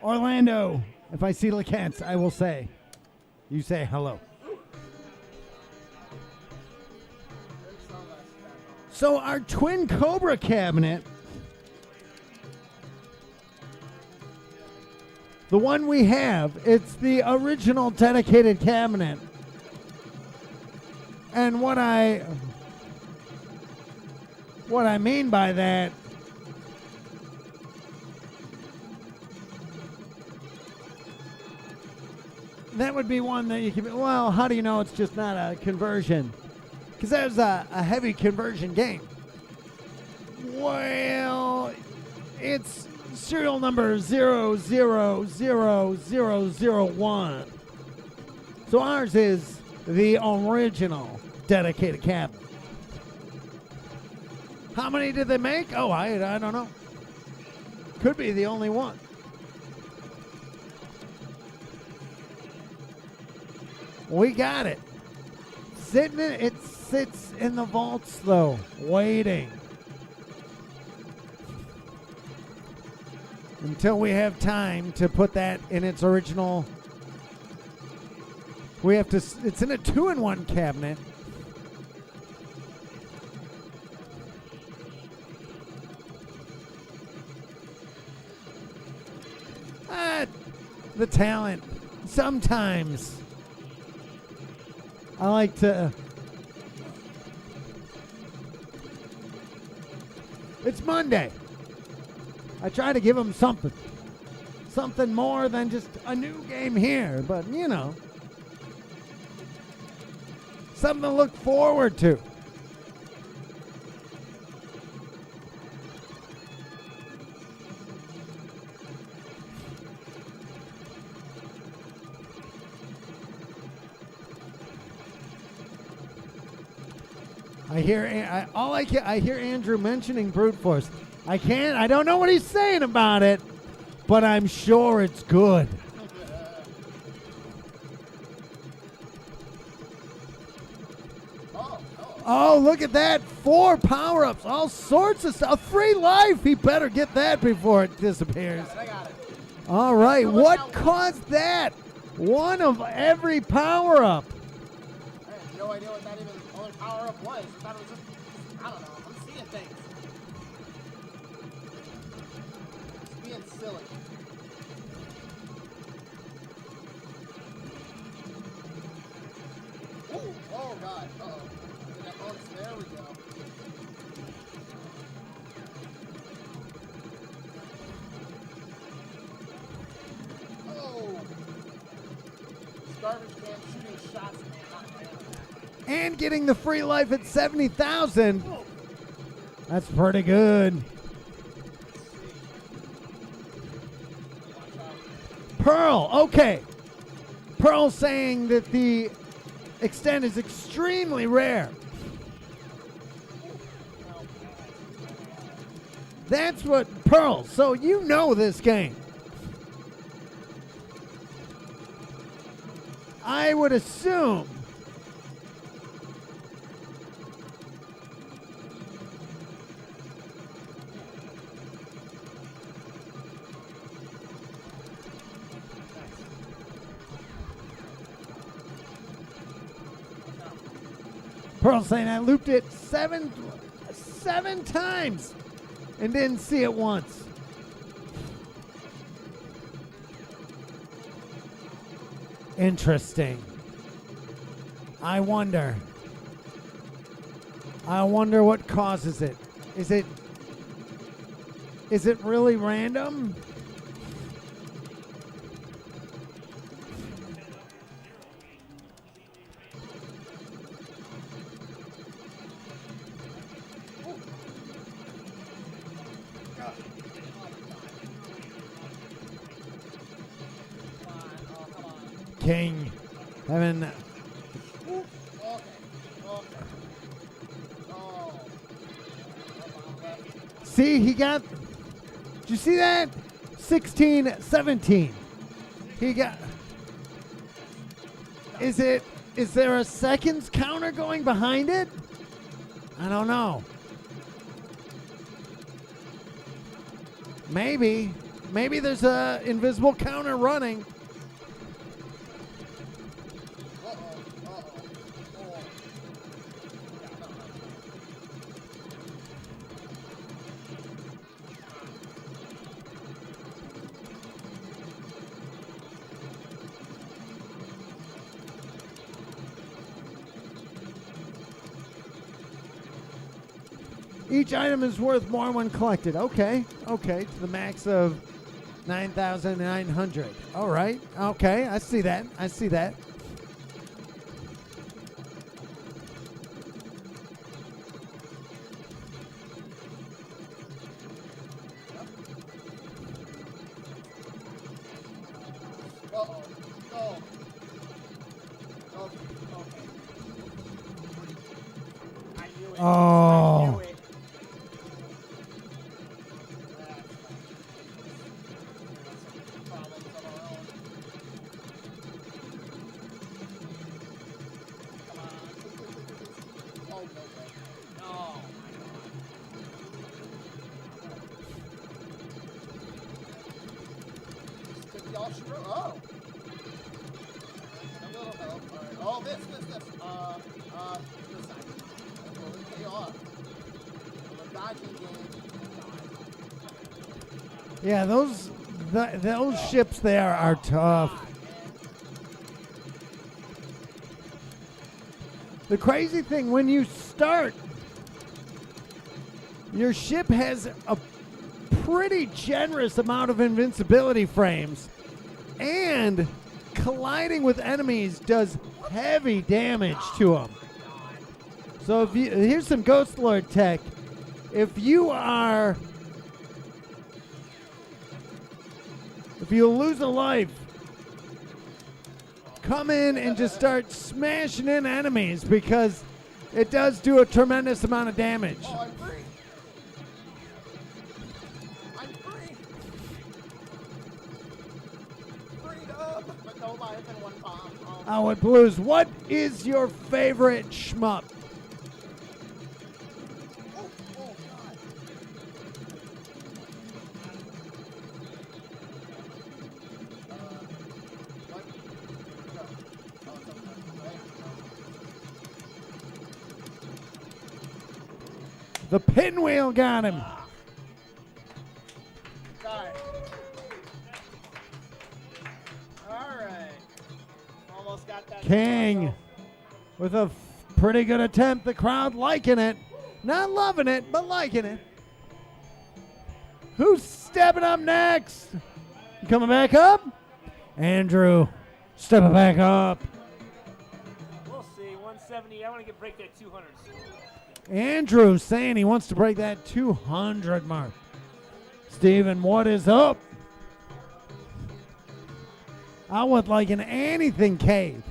Orlando. If I see LeCants, I will say. You say hello. So our Twin Cobra cabinet, the one we have, it's the original dedicated cabinet. And what I mean by that, that would be one that you can, well, how do you know it's just not a conversion? Because that was a heavy conversion game. Well, it's serial number 000001. So ours is the original dedicated cabinet. How many did they make? Oh, I don't know. Could be the only one. We got it. It sits in the vaults, though, waiting. until we have time to put that in its original. We have to. It's in a 2-in-1 cabinet. The talent. Sometimes I like to. It's Monday. I try to give them something. Something more than just a new game here, but you know. Something to look forward to. I hear Andrew mentioning brute force. I don't know what he's saying about it, but I'm sure it's good. Oh, look at that. 4 power-ups, all sorts of stuff. A free life. He better get that before it disappears. I got it. All right, what caused that? One of every power-up. I had no idea what that even only power up was. I thought it was just, I don't know. I'm seeing things. Just being silly. Ooh, oh god. Uh-oh. We got bonus. There we go. Oh. This garbage can shooting shots, man. Not bad. And getting the free life at 70,000. That's pretty good. Pearl, okay. Pearl saying that the extent is extremely rare. That's what Pearl, so you know this game. I would assume. Pearl saying I looped it seven times and didn't see it once. Interesting. I wonder what causes it. Is it really random? King having see he got, did you see that? 16 17 he got. Is there a seconds counter going behind it? I don't know. Maybe there's a invisible counter running. Each item is worth more when collected. Okay, to the max of 9,900. All right, okay, I see that. Oh. Oh. A little help. All right. Oh, this. This side. Will it pay off? The dodging game. Yeah, those ships there are tough. The crazy thing, when you start, your ship has a pretty generous amount of invincibility frames, and colliding with enemies does heavy damage to them. So here's some Ghost Lord tech. If you lose a life, come in and just start smashing in enemies, because it does do a tremendous amount of damage. Oh, I'm free. I'm free. Freedom. But no life and one bomb. Oh, and Blues, what is your favorite shmup? The pinwheel got him. Sorry. All right. Almost got that. King with a pretty good attempt. The crowd liking it. Not loving it, but liking it. Who's stepping up next? You coming back up? Andrew stepping back up. We'll see. 170. I want to break that 200 soon. Andrew saying he wants to break that 200 mark. Steven, what is up? I would like an anything cave.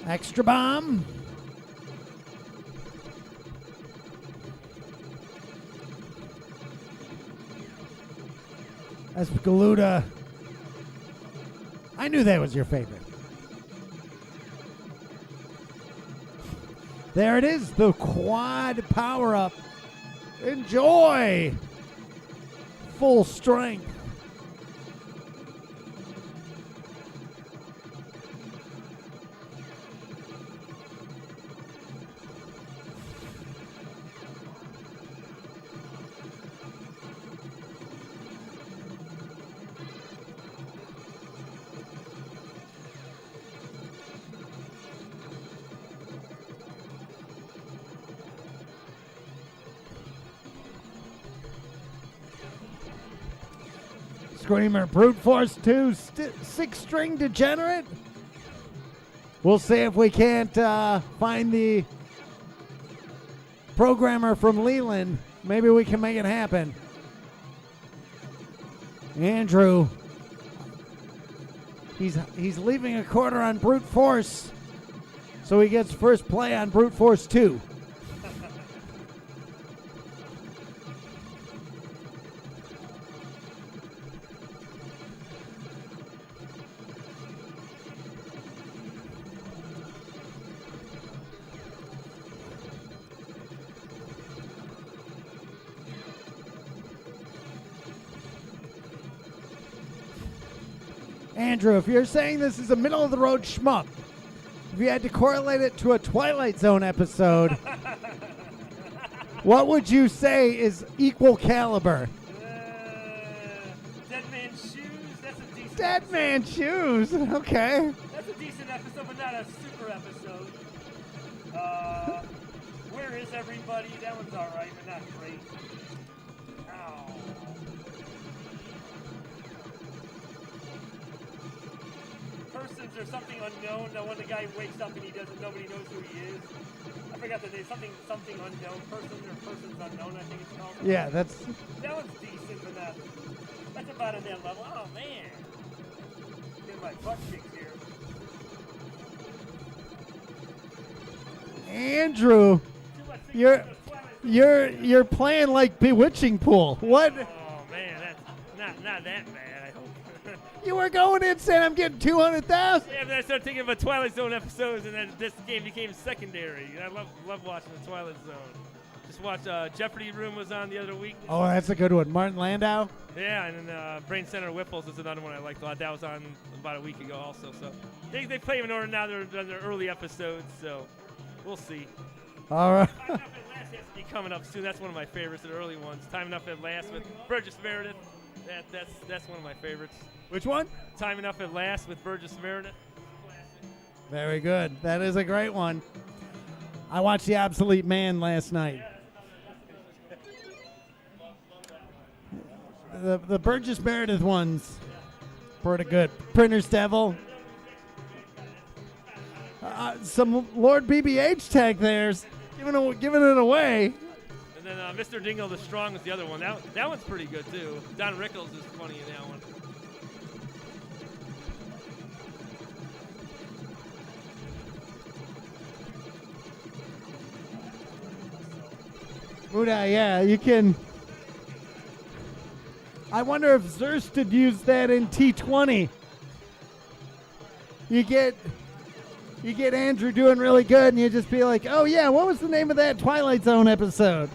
Extra bomb. As Galuda. I knew that was your favorite. There it is, the quad power up. Enjoy. Full strength. Screamer, Brute Force 2, 6-string degenerate. We'll see if we can't find the programmer from Leland. Maybe we can make it happen. Andrew, he's leaving a quarter on Brute Force, so he gets first play on Brute Force 2. Andrew, if you're saying this is a middle-of-the-road shmup, if you had to correlate it to a Twilight Zone episode, what would you say is equal caliber? Dead Man's Shoes, that's a decent Dead episode. Man's Shoes, okay. That's a decent episode, but not a super episode. Where is everybody? That one's alright, but not great. Ow. Persons or something unknown. That when the guy wakes up and nobody knows who he is. I forgot the name. Something unknown. Person or persons unknown, I think it's called. Yeah, that one's decent, but not. That's about on that level. Oh man, getting my butt kicked here. Andrew, you're playing like Bewitching Pool. What? Oh man, that's not that bad. I hope. You were going in saying I'm getting 200,000. Yeah, but then I started thinking about Twilight Zone episodes, and then this game became secondary. And I love watching the Twilight Zone. Just watched Jeopardy Room was on the other week. Oh, that's a good one. Martin Landau. Yeah, and then Brain Center Whipples is another one I liked a lot. That was on about a week ago also. So they play them in order now. They're on their early episodes, so we'll see. All right. Time Enough at Last has to be coming up soon. That's one of my favorites, the early ones. Time Enough at Last with Burgess Meredith. That's one of my favorites. Which one? Time Enough at Last with Burgess Meredith. Very good. That is a great one. I watched The Obsolete Man last night. The Burgess Meredith ones, pretty good. Printer's Devil. Some Lord BBH tag there's giving it away. And then Mr. Dingle the Strong is the other one. That one's pretty good too. Don Rickles is funny in that one. Muda, yeah, you can. I wonder if Zurst could use that in T20. You get Andrew doing really good, and you just be like, oh yeah, what was the name of that Twilight Zone episode?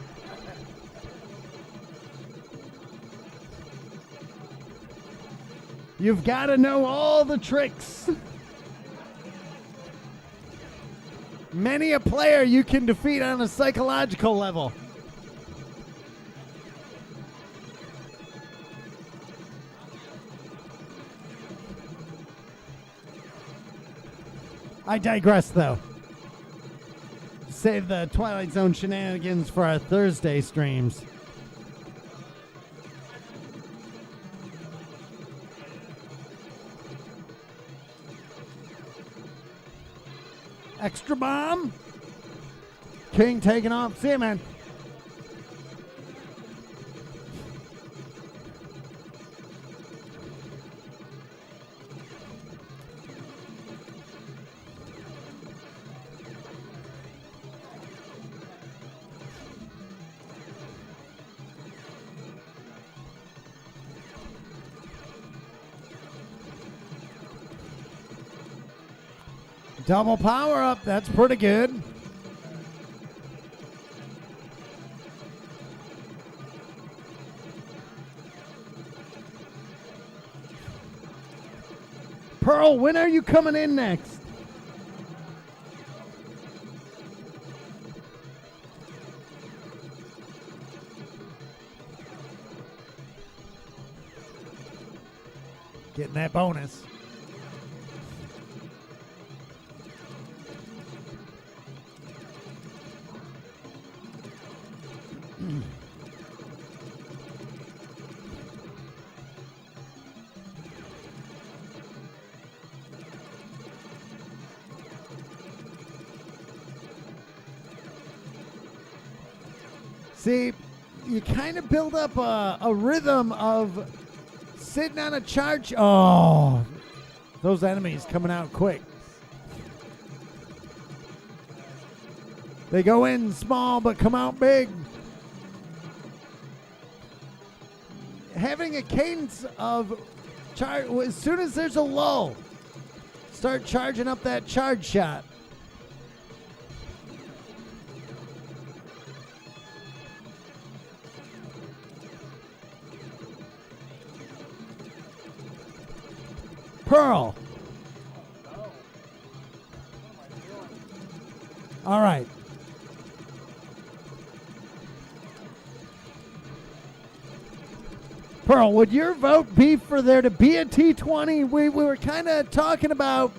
You've got to know all the tricks. Many a player you can defeat on a psychological level. I digress, though. Save the Twilight Zone shenanigans for our Thursday streams. Extra bomb. King taking off. See you, man. Double power up. That's pretty good. Pearl, when are you coming in next? Getting that bonus. See, you kind of build up a rhythm of sitting on a charge. Oh, those enemies coming out quick. They go in small but come out big. Having a cadence of charge, as soon as there's a lull, start charging up that charge shot. Pearl. All right. Pearl, would your vote be for there to be a T20? We were kind of talking about,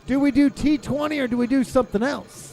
do we do T20 or do we do something else?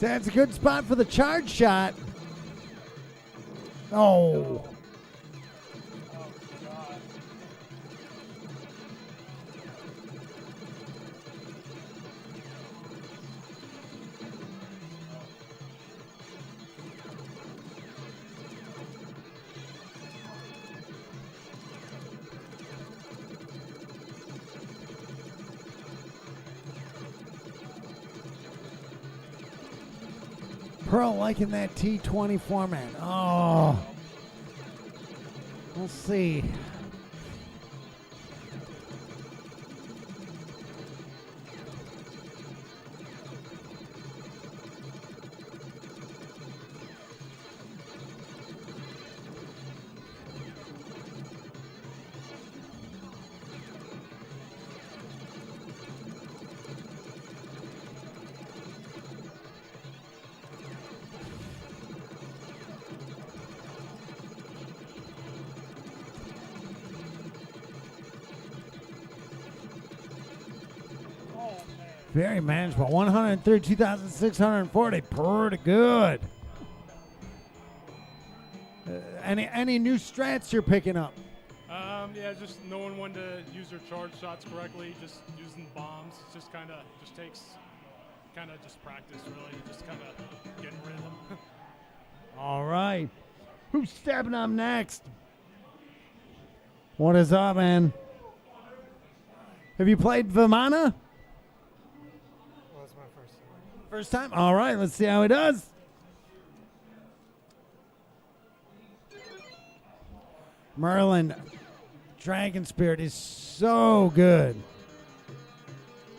That's a good spot for the charge shot. Oh. Pearl liking that T20 format. Oh. We'll see. Very manageable. 132,640. Pretty good. Any new strats you're picking up? Yeah, just knowing when to use your charge shots correctly, just using bombs, just takes practice, really, just kind of getting rid of them. All right. Who's stepping up next? What is up, man? Have you played Vimana? Well, that's my first time. First time? All right, let's see how he does. Merlin, Dragon Spirit is so good.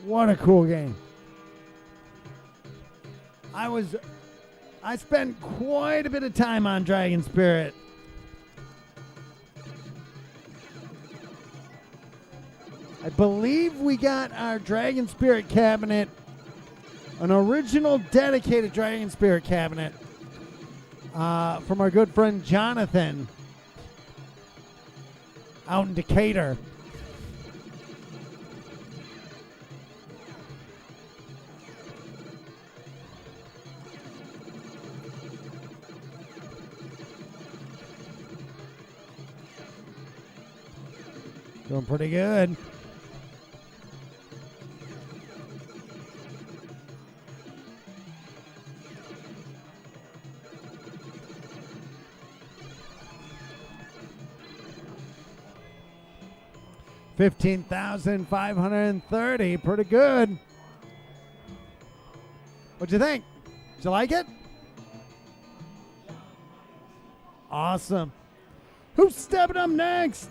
What a cool game. I spent quite a bit of time on Dragon Spirit. I believe we got our Dragon Spirit cabinet, an original dedicated Dragon Spirit cabinet from our good friend Jonathan out in Decatur. Doing pretty good. $15,530. Pretty good. What'd you think? Did you like it? Awesome. Who's stepping up next?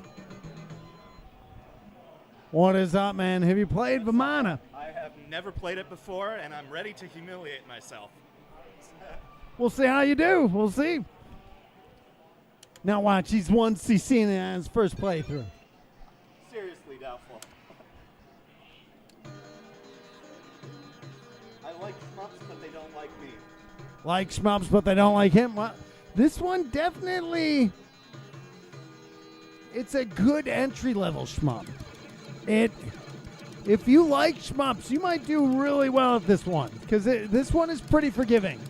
What is up, man? Have you played Vimana? I have never played it before, and I'm ready to humiliate myself. We'll see how you do. We'll see. Now watch. He's 1 CC in his first playthrough. Seriously doubtful. I like shmups, but they don't like me. Like shmups, but they don't like him. Well, this one definitely, it's a good entry-level shmup. If you like shmups, you might do really well at this one, because this one is pretty forgiving.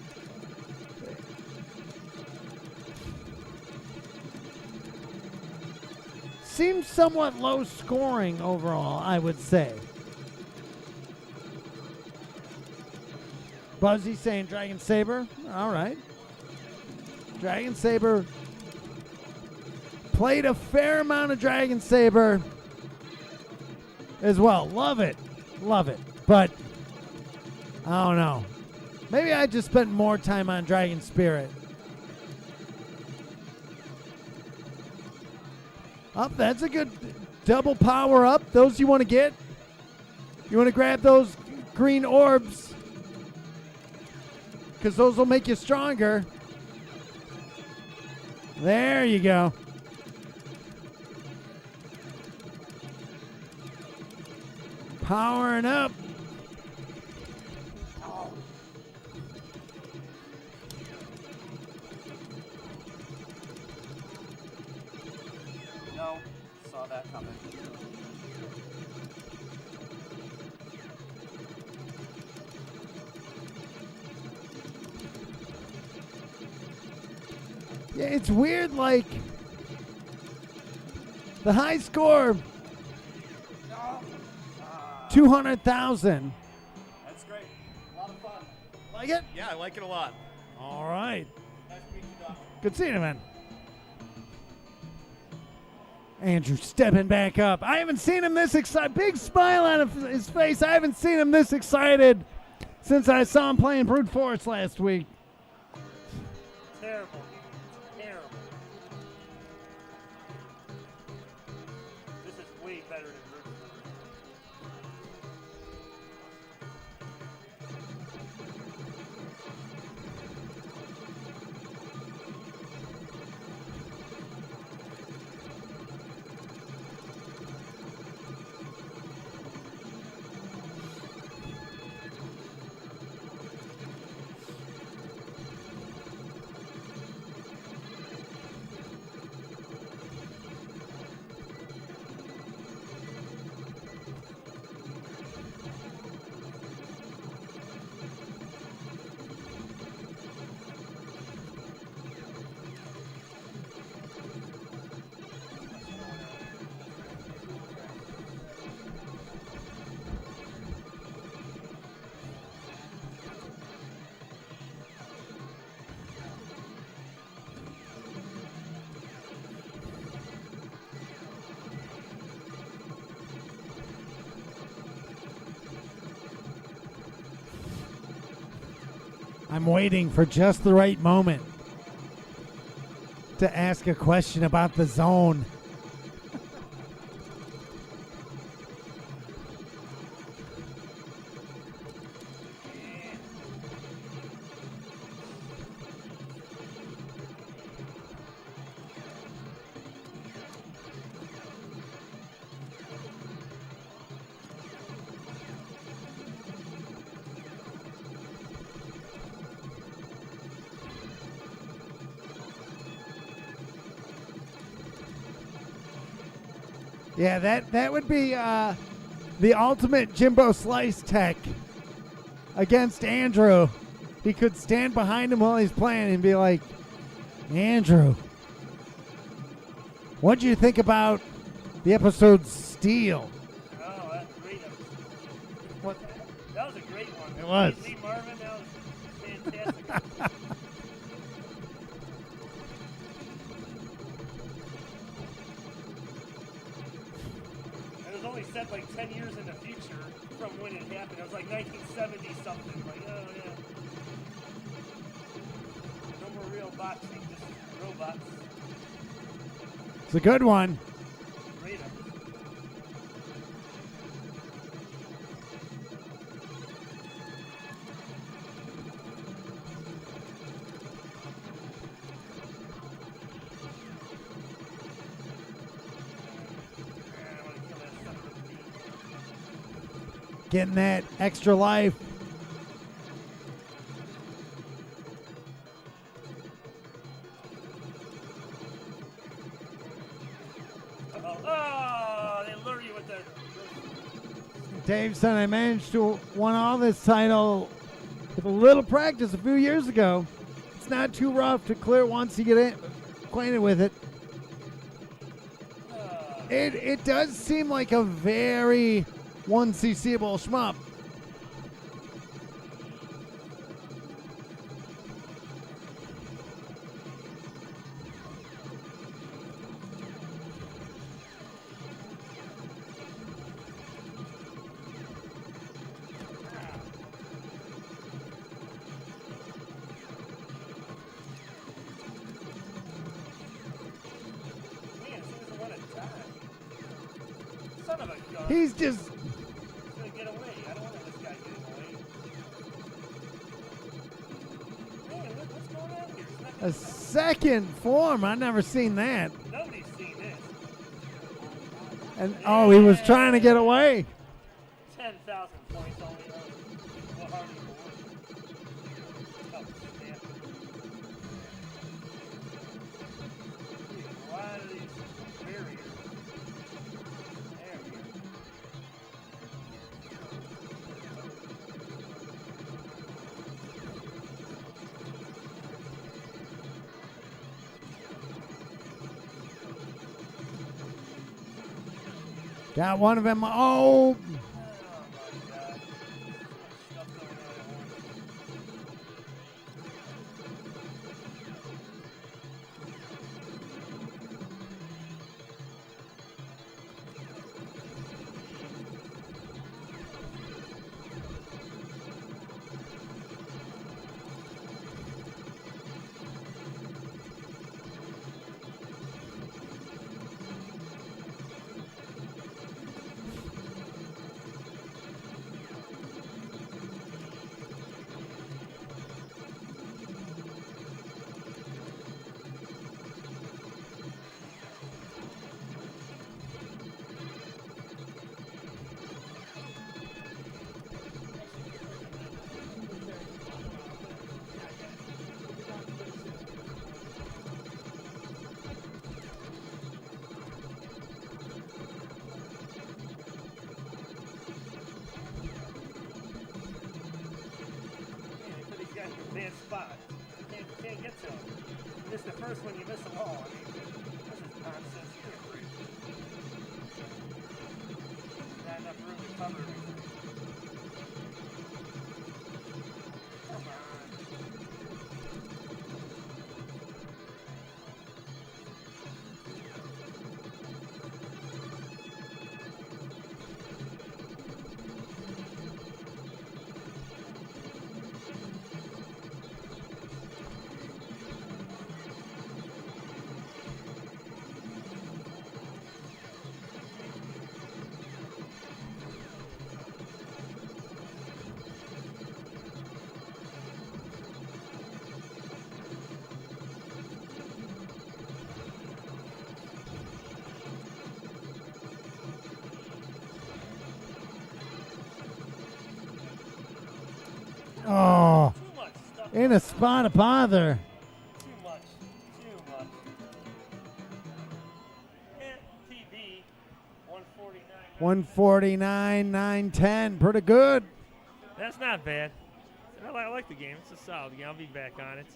Seems somewhat low scoring overall, I would say. Buzzy saying Dragon Saber. All right. Dragon Saber. Played a fair amount of Dragon Saber as well. Love it. Love it. But I don't know. Maybe I just spent more time on Dragon Spirit. Up, that's a good double power up. Those you want to get. You want to grab those green orbs, because those will make you stronger. There you go. Powering up. No, saw that coming. Yeah, it's weird, like, the high score, 200,000. That's great. A lot of fun. Like it? Yeah, I like it a lot. All right. Nice to meet you, Doc. Good seeing you, man. Andrew stepping back up. I haven't seen him this excited. Big smile on his face. I haven't seen him this excited since I saw him playing Brute Force last week. Terrible. Terrible. This is way better than Brute Force. I'm waiting for just the right moment to ask a question about the zone. Yeah, that would be the ultimate Jimbo Slice tech against Andrew. He could stand behind him while he's playing and be like, Andrew, what do you think about the episode Steel? Oh, that's great. What? That was a great one. It was. Lee Marvin, that was fantastic. It was only set like 10 years in the future from when it happened. It was like 1970 something. Like, oh yeah. No more real boxing, just robots. It's a good one. Great episode. Getting that extra life. Oh, they lure you with the. Dave said I managed to win all this title with a little practice a few years ago. It's not too rough to clear once you get acquainted with it. It does seem like a very 1cc-able shmup. Son of a gun. He's just He's gonna get away. I don't want this guy getting away. Man, what's going on here? It's not a second form. I've never seen that. Nobody's seen this. And oh, he was trying to get away. 10,000 points only. What hard is the work? Oh, snap. Why are these barriers? There we go. Got one of them. Oh. Bad spot. You can't get to him. You miss the first one, you miss them all. I mean, this is nonsense. Not enough room to cover everything. Come on. Oh. In a spot of bother. Too much. Too much. TV 149. 149, 910. Pretty good. That's not bad. I like the game. It's a solid game. I'll be back on it.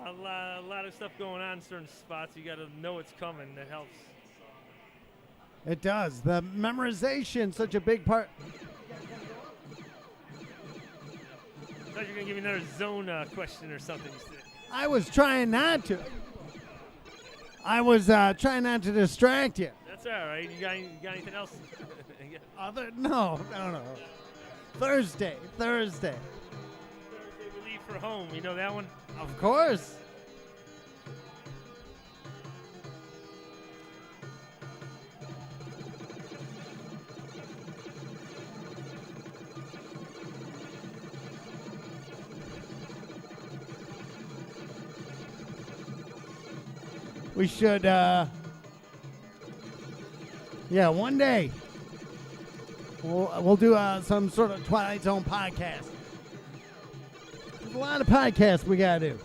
A lot of stuff going on in certain spots. You got to know it's coming. That helps. It does. The memorization, such a big part. I thought you were going to give me another zone question or something. You said. I was trying not to. I was trying not to distract you. That's all right. You got anything else? No. Thursday. We leave for home. You know that one? Of course. We should, one day we'll do some sort of Twilight Zone podcast. There's a lot of podcasts we gotta do.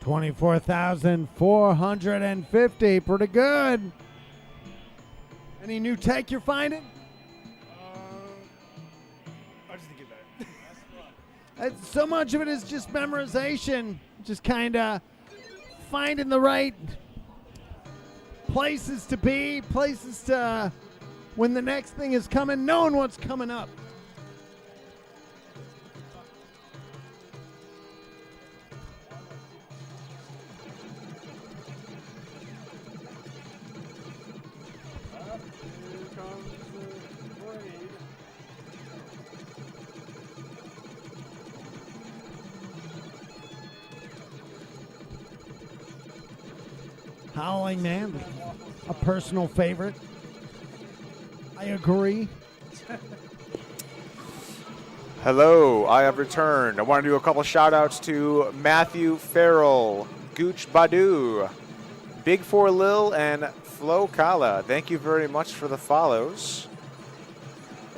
$24,450. Pretty good. Any new tech you're finding? I just think it better. So much of it is just memorization. Just kind of finding the right places to be, places to when the next thing is coming, knowing what's coming up. Howling Man, a personal favorite. I agree. Hello, I have returned. I want to do a couple shout outs to Matthew Farrell, Gooch Badu, Big Four Lil, and Flo Kala. Thank you very much for the follows.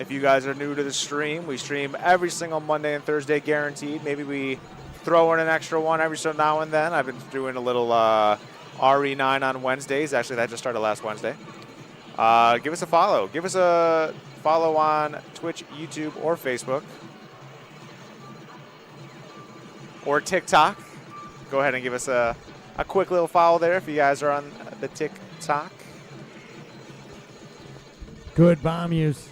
If you guys are new to the stream, we stream every single Monday and Thursday guaranteed. Maybe we throw in an extra one every so now and then. I've been doing a little RE9 on Wednesdays. Actually, that just started last Wednesday. Give us a follow. Give us a follow on Twitch, YouTube, or Facebook. Or TikTok. Go ahead and give us a quick little follow there if you guys are on the TikTok. Good bomb use.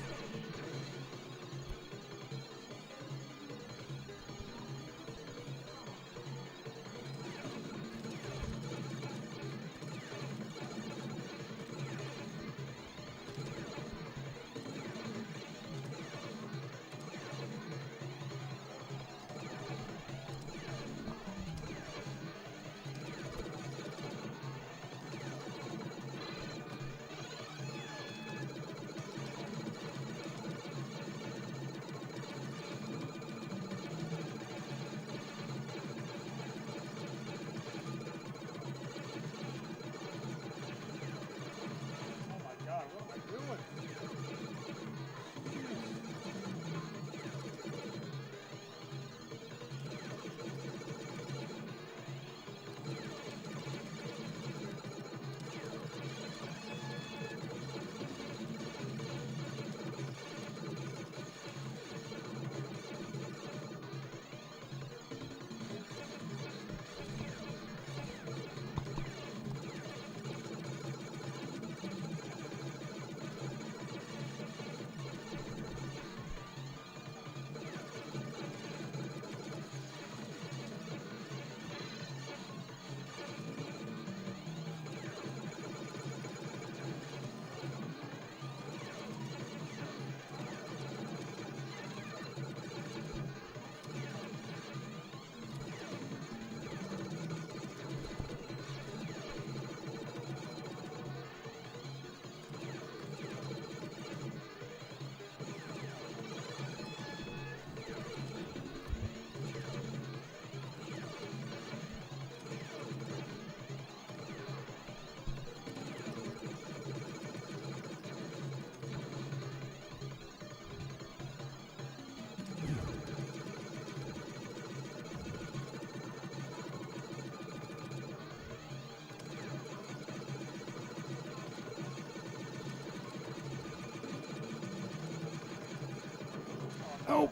Oh.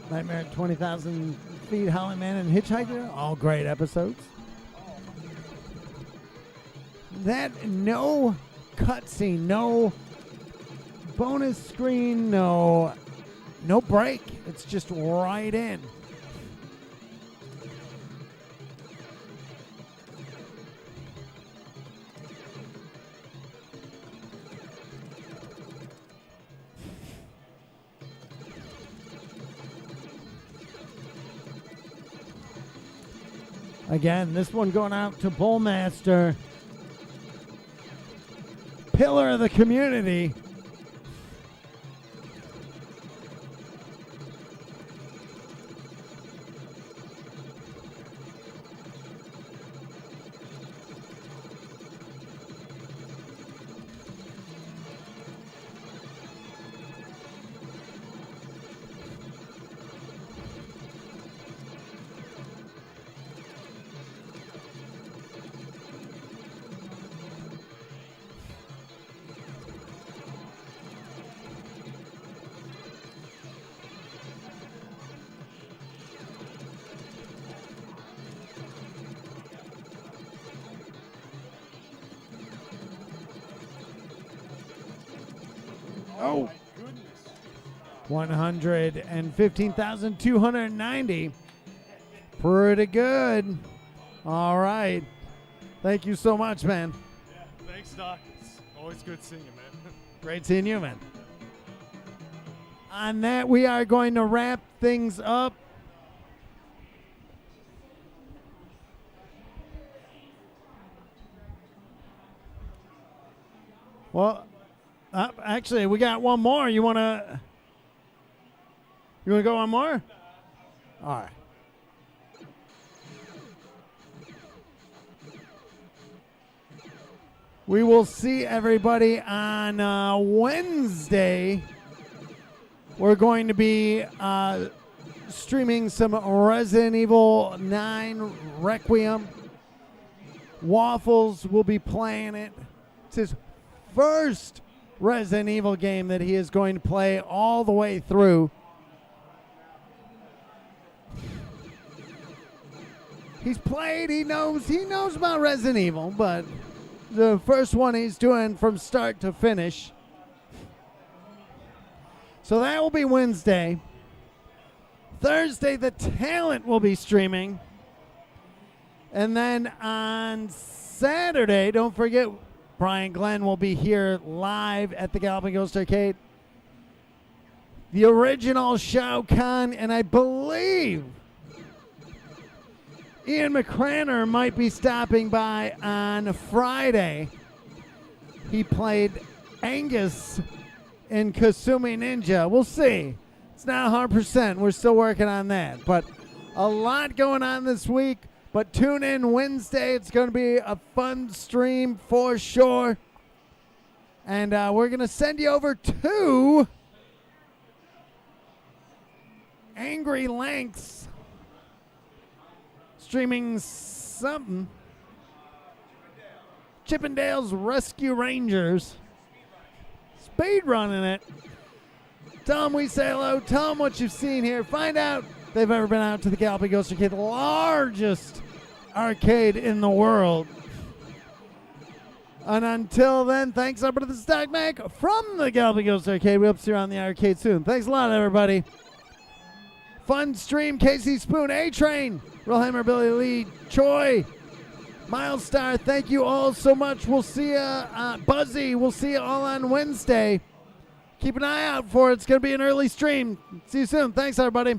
Nightmare at 20,000 Feet, Howling Man, and Hitchhiker. All great episodes. That no cutscene, no bonus screen, no break. It's just right in. Again, this one going out to Bullmaster. Pillar of the community. Oh. 115,290. Pretty good. All right. Thank you so much, man. Yeah, thanks, Doc. It's always good seeing you, man. Great seeing you, man. On that, we are going to wrap things up. Well, actually, we got one more. You wanna go one more? All right. We will see everybody on Wednesday. We're going to be streaming some Resident Evil 9 Requiem. Waffles will be playing it. It's his first Resident Evil game that he is going to play all the way through. He's played, he knows about Resident Evil, but the first one he's doing from start to finish. So that will be Wednesday. Thursday, the talent will be streaming. And then on Saturday, don't forget, Brian Glenn will be here live at the Galloping Ghost Arcade. The original Shao Kahn, and I believe Ian McCranner might be stopping by on Friday. He played Angus in Kasumi Ninja. We'll see. It's not 100%. We're still working on that. But a lot going on this week. But tune in Wednesday. It's going to be a fun stream for sure. And we're going to send you over to Angry Lengths streaming something. Chippendale's Rescue Rangers. Speed running it. Tell them we say hello. Tell them what you've seen here. Find out if they've ever been out to the Galloping Ghost Arcade, the largest arcade in the world. And until then, thanks everybody to the Stock Mac from the Galloping Ghost Arcade. We hope to see you around the arcade soon. Thanks a lot, everybody. Fun stream, Casey Spoon, A-Train, Real Hammer, Billy Lee, Choi, Milestar, thank you all so much. We'll see you, Buzzy, we'll see you all on Wednesday. Keep an eye out for it. It's going to be an early stream. See you soon. Thanks, everybody.